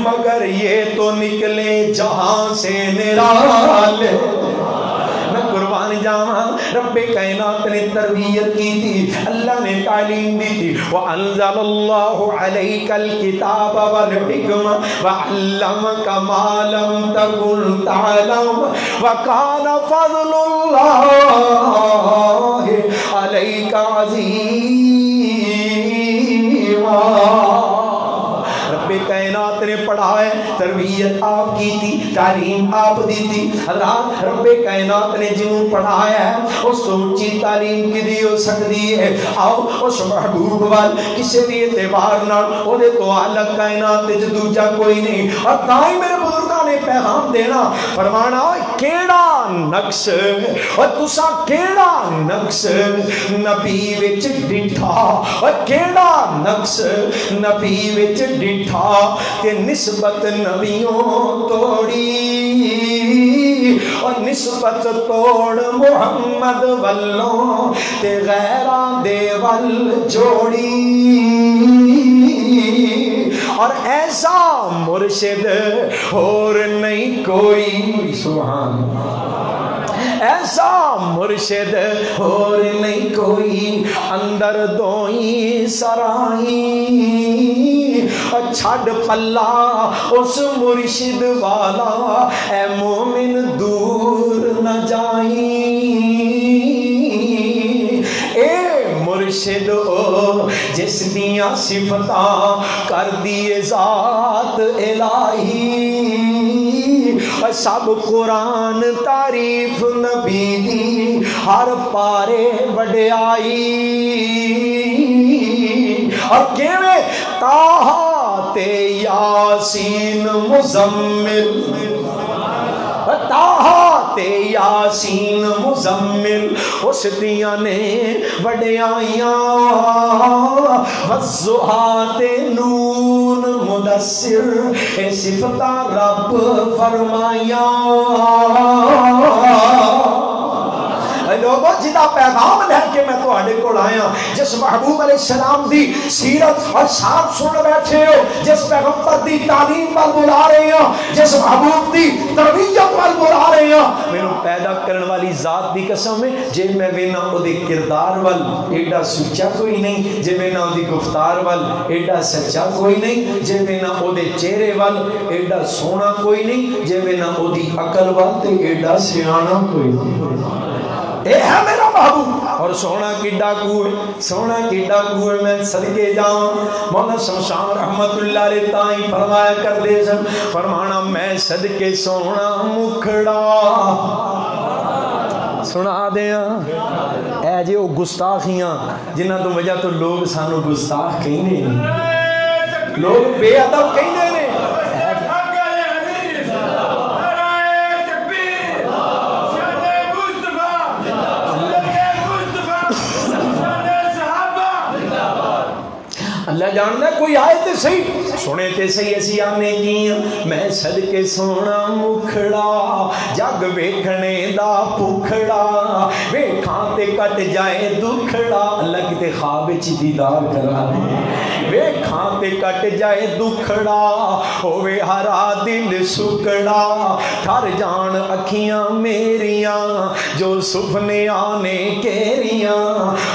مگر یہ تو نکلے جہاں سے نرالے میں قربان جاواں رب کائنات نے تربیت کی تھی اللہ نے تعلیم دی تھی وَأَنزَلَ اللَّهُ عَلَيْكَ الْكِتَابَ وَالْحِكْمَةَ وَعَلَّمَكَ مَا لَمْ تَكُنْ تَعْلَمُ وَكَانَ فَضْلُ اللَّهِ عَلَيْكَ عَظِيمًا رب کائنات نے پڑھائے تربیت آپ کی تھی تعلیم آپ دی تھی اللہ رب کائنات نے جنہوں پڑھایا ہے اس سوچی تعلیم کی دی ہو سکتی ہے آؤ اس محبوب وال کسی بھی اعتبار نہ وہ دے تو الگ کائنات جو دوجہ کوئی نہیں اور تائی میرے بزرگاں نے پیغام دینا فرمانا کیڑا نقص اور تسا کیڑا نقص نبی وچ ڈٹھا اور کیڑا نقص نبی وچ ڈٹھا کہ نسبت نبیوں توڑی اور نسبت توڑ محمد والوں تے غیران دے ول جوڑی اور ایسا مرشد اور نہیں کوئی سبحان ایسا مرشد اور نہیں کوئی اندر دوئی سرائی چھڑ پلا اس مرشد والا اے مومن دور نہ جائی اے مرشد او جس دیاں صفتاں کر دیے ذات الہی سب قرآن تعریف نبی دی ہر پارے وڈیائی اور کیویں طٰہٰ تے یاسین مزمل طٰہٰ تے یاسین مزمل اس دیاں نے وڈیائیاں والضحیٰ تے نون مدثر اے صفتہ رب فرمائیاں لوگوں جدا پیغام لے کے میں تو آڑے کو آیا جس محبوب علیہ السلام دی سیرت اور شان سن بیٹھے ہو جس پیغمبر دی تعلیم وال بلا رہے ہیں جس محبوب دی تربیت وال بلا رہے ہیں میں پیدا کرنے والی ذات دی قسم ہے جے میں وینا او دے کردار وال ایڈا سچا کوئی نہیں جے وینا او دی گفتار وال ایڈا سچا کوئی نہیں جے وینا او دے چہرے وال ایڈا سونا کوئی نہیں جے وینا او دی عقل وال تے ایڈا سیانا کوئی نہیں اے ہے میرا محبوب اور سونا کی ڈاکو ہے سونا کی ڈاکو ہے میں صدقے جاؤں مولا شمشان رحمت اللہ علیہ تائیں فرمایا کر دے سن فرمانا میں صدقے سونا مکھڑا سنا دیا اے جے وہ گستاخیاں جنہ تو وجہ تو لوگ سانو گستاخ کہنے لوگ بے ادب کہنے اللہ جاننا کوئی آئے تے صحیح سنے تے صحیح اسی آنے کیاں میں صدقے سونا مکھڑا جگ ویکھنے دا پکھڑا ویکھاں تے کٹ جائے دکھڑا اللہ کتے خواب وچ دیدار کرا دے ویکھاں تے کٹ جائے دکھڑا ہووے ہرا دل سکڑا تھر جان اکھیاں میریاں جو سپنے آنے کیریاں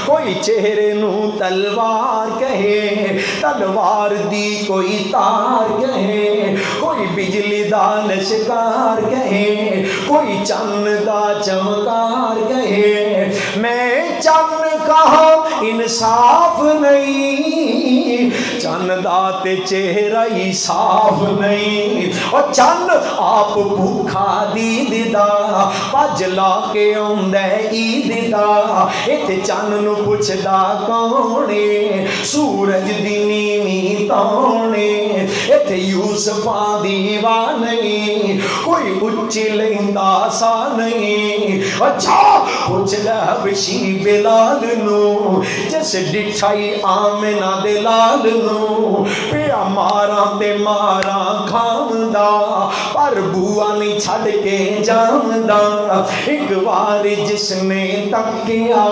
کوئی چہرے نو تلوار کہے تلوار دی کوئی تار کہے کوئی بجلی دا لشکار کہے کوئی چند دا چمکار کہے میں چند کہا انصاف نہیں چند دا تے چہرہ ہی صاف نہیں اور چند آپ بھوکھا دید دا پجلا کے اوندے عید دا ایتھے چند نو پوچھ دا کونے سورج دی نیویں تونے ایتھے یوسفاں دیوان نہیں کوئی اچھی لیندا سا نہیں اچھا پوچھ دا بشی بلال نو جس ڈٹھائی آمنہ دے لال نو پیا مارا تے مارا کھامدا پر بوا نہیں چھڑ کے جامدا ایک بار جس نے تکیا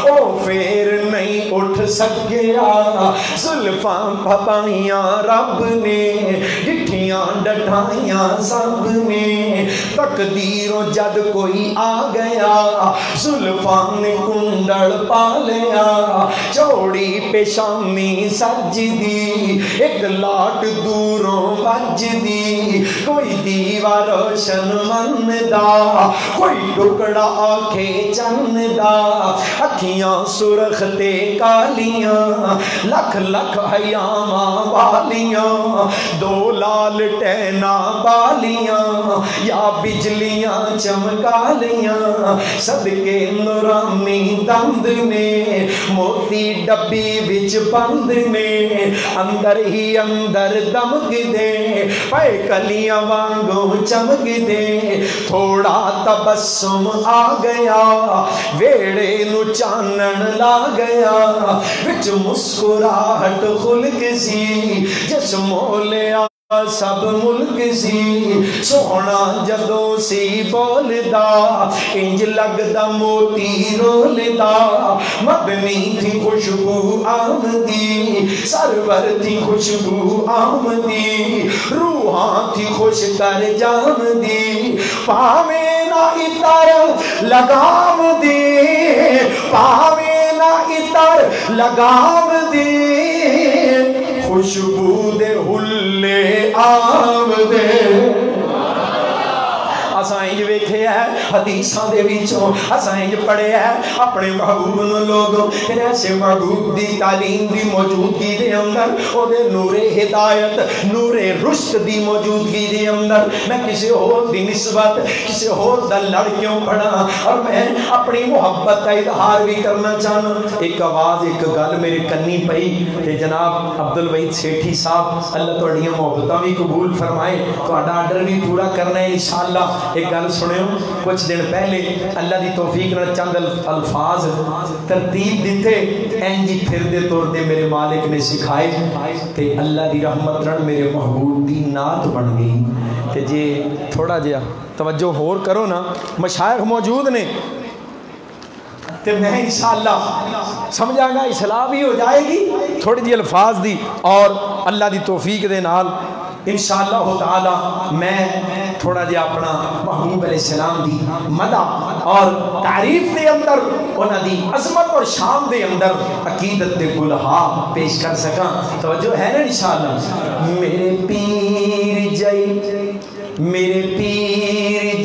او پھر نہیں اٹھ سکیا زلفاں پھپائیاں رب نے ڈٹھیاں ڈٹھائیاں سب نے تقدیر و جد کوئی آ گیا زلفاں نے کنڈڑ پا لیا چوڑی پیشانی سج دی ایک لاٹ دوروں بج دی کوئی دیوا روشن من دا کوئی ٹکڑا آنکھے چن دا اکھیاں سرخ تے کالیاں لکھ لکھ حیاماں والیاں دو لال ٹینا بالیاں یا بجلیاں چمکالیاں صدقے نورانی دند نے موتی ڈبی وچ بند نے اندر ہی اندر دمک دے پے کلیاں وانگوں چمک دے تھوڑا تبسم آ گیا ویڑے نو چانن لا گیا وچ مسکراہٹ خلق سی جس مولیا سب ملک سی سونا جدو سی بولدا انج لگدا موتی رولدا مدنی تھی خوشبو آمدی سرور تھی خوشبو آمدی روحاں تھی خوش کر جامدی پاویں نہ اتر لگام دی پاویں نہ اتر لگام دی خوشبو دے ہلے آمدے اساں انج ویکھے ہے حدیثاں دے وچوں اساں انج پڑھے ہے اپنے محبوب نو لوگوں پھر ایسے محبوب دی تعلیم دی موجودگی دے اندر او دے نور ہدایت نور رشد دی موجودگی دے اندر میں کسی اور دی نسبت کسی اور دا لڑ کیوں پڑھا اور میں اپنی محبت کا اظہار بھی کرنا چاہنا ایک آواز ایک گل میرے کنی پئی کہ جناب عبدالوحید سیٹھی صاحب اللہ تہاڈیاں محبتاں بھی قبول فرمائے تہاڈا آرڈر بھی پورا کرنا ہے انشاءاللہ ایک گل سنو کچھ دن پہلے اللہ دی توفیق نال چند الفاظ ترتیب دیتے اینجی پھر دے طور دے میرے مالک نے سکھائے تے اللہ دی رحمت نال میرے محبوب دی نعت بن گئی تے جے تھوڑا جہا توجہ ہور کرو نا مشائخ موجود نے تے میں انشاءاللہ سمجھا گا اصلاح بھی ہو جائے گی تھوڑی جی الفاظ دی اور اللہ دی توفیق دے نال انشاءاللہ تعالی میں تھوڑا جہا اپنا محبوب علیہ السلام دی مدح اور تعریف دے اندر انہاں دی عظمت اور شان دے اندر عقیدت دے گلہا پیش کر سکاں توجہ ہے نا انشاءاللہ میرے پیر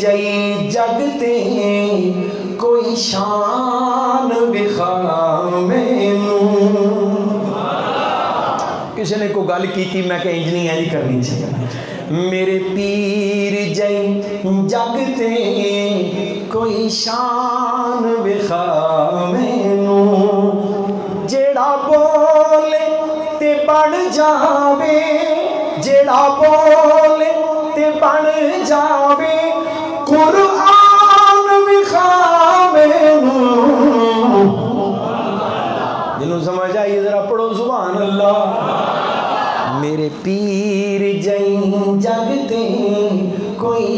جئی جگتے کوئی شان بخا مینوں کسی نے کوئی گل کی میں کہ انج نہیں ایج کرنی چاہیے میرے پیر جئی جگتے کوئی شان بخا مینوں جیڑا بولے تے بن جاوے جیڑا بولے تے بن جاوے قرآن بخا مینوں جنہوں سمجھ آئیے ذرا پڑھو سبحان اللہ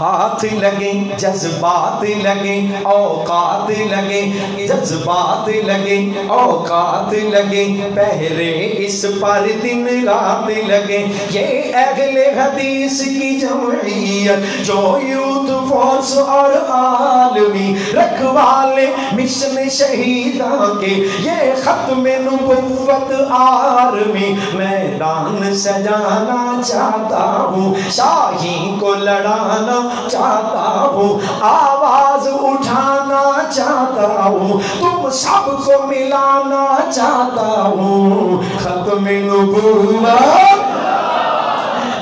ہاتھ لگے جذبات لگے اوقات لگے جذبات لگے اوقات لگے پہرے اس پر دن رات لگے یہ اہل حدیث کی جمعیت جو یوتھ فورس اور عالمی رکھوالے مشن شہیداں کے یہ ختم نبوت آرمی میدان سجانا چاہتا ہوں شاہین کو لڑانا چاہتا ہوں آواز اٹھانا چاہتا ہوں تم سب کو ملانا چاہتا ہوں ختم نبوت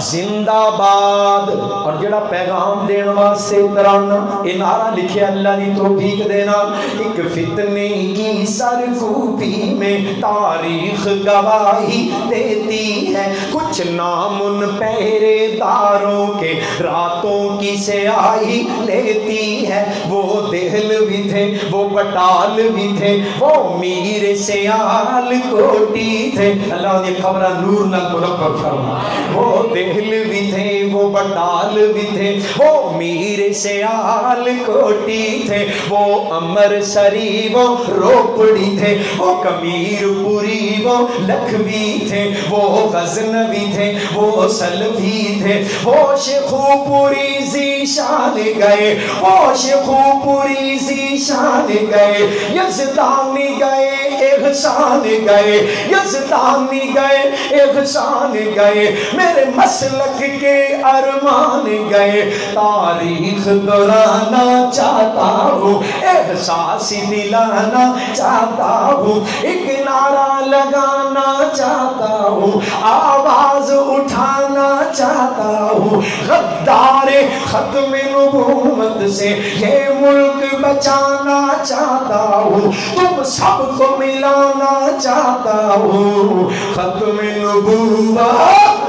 زندہ باد اور جڑا پیغام دین واسطے ترانا اے نعرہ لکھے اللہ دی توفیق دینا ایک فتنے کی سرکوبی میں تاریخ گواہی دیتی ہے کچھ نامن پہرے داروں کے راتوں کی سیاہی لیتی ہے وہ دہل بھی تھے وہ بٹال بھی تھے وہ میر سیال کوٹی تھے اللہ نے قبرہ نور نہ منور فرما وہ دہل بھی تھے وہ بٹال بھی تھے وہ میر سیال کوٹی تھے وہ امر سری وہ روپڑی تھے وہ کمیر پوری وہ لکھوی تھے وہ غزنوی تھے وہ سلفی تھے وہ شیخو پوری ذیشان گئے وہ شیخو پوری ذیشان گئے یزدانی گئے احسان گئے یزدانی گئے احسان گئے میرے مسلک کے ارمان گئے تاریخ دہرانا چاہتا ہوں احساس دلانا چاہتا ہوں ایک نعرہ لگانا چاہتا ہوں آواز اٹھانا چاہتا ہوں غدار ختم نبوت سے یہ ملک بچانا چاہتا ہوں تم سب کو ملانا چاہتا ہوں ختم نبوت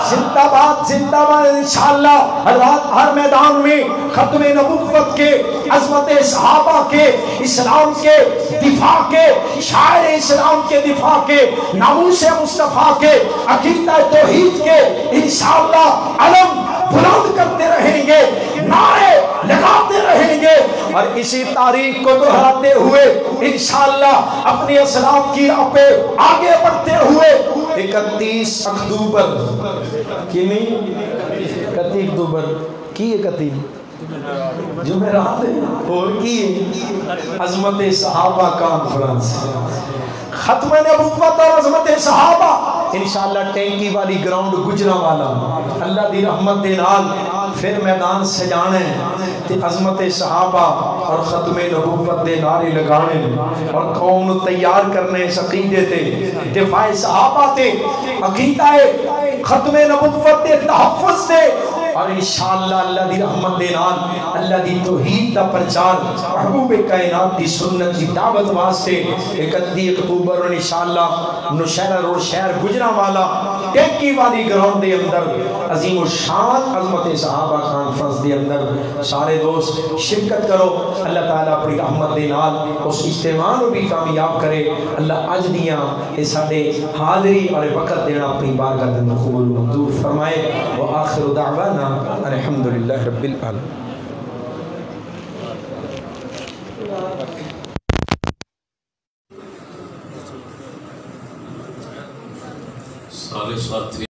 زندہ باد انشاءاللہ ہر میدان میں ختم نبوت کے عظمت صحابہ کے اسلام کے دفاع کے شاعر اسلام کے دفاع کے ناموس مصطفیٰ کے عقیدہ توحید کے انشاءاللہ علم بلند کرتے رہیں گے نعرے لگاتے رہیں گے اور اسی تاریخ کو دہراتے ہوئے انشاءاللہ اپنی اسلاف کی راہ پہ آگے بڑھتے ہوئے 31 اکتوبر کی نہیں 31 اکتوبر کی 31 جمعرات اور کی عظمت صحابہ کانفرنس ختم نبوت اور عظمت صحابہ انشاءاللہ ٹینکی والی گراؤنڈ گجرانوالا اللہ دی رحمت دے نال پھر میدان سجانے تے عظمت صحابہ اور ختم نبوت دے نعرے لگانے اور قوم نو تیار کرنے اس عقیدے تے دفاع صحابہ تے عقیدہ ختم نبوت دے تحفظ تے اور انشاءاللہ اللہ دی رحمت دے نال اللہ دی توحید دا پرچار محبوب کائنات دی سنت دی دعوت واسطے 31 اکتوبر اور انشاءاللہ نوشہرہ روڈ شہر گجرانوالا ٹینکی والی گراؤنڈ دے اندر عظیم الشان عظمت صحابہ کانفرنس دے اندر سارے دوست شرکت کرو اللہ تعالیٰ اپنی رحمت دے نال اس اجتماع کو بھی کامیاب کرے اللہ اج دیاں اے ساڈے حاضری اور وقت دینا اپنی بارگاہ دے اندر قبول منظور فرمائے وآخر دعوانا الحمدللہ رب العالمین سارے ساتھی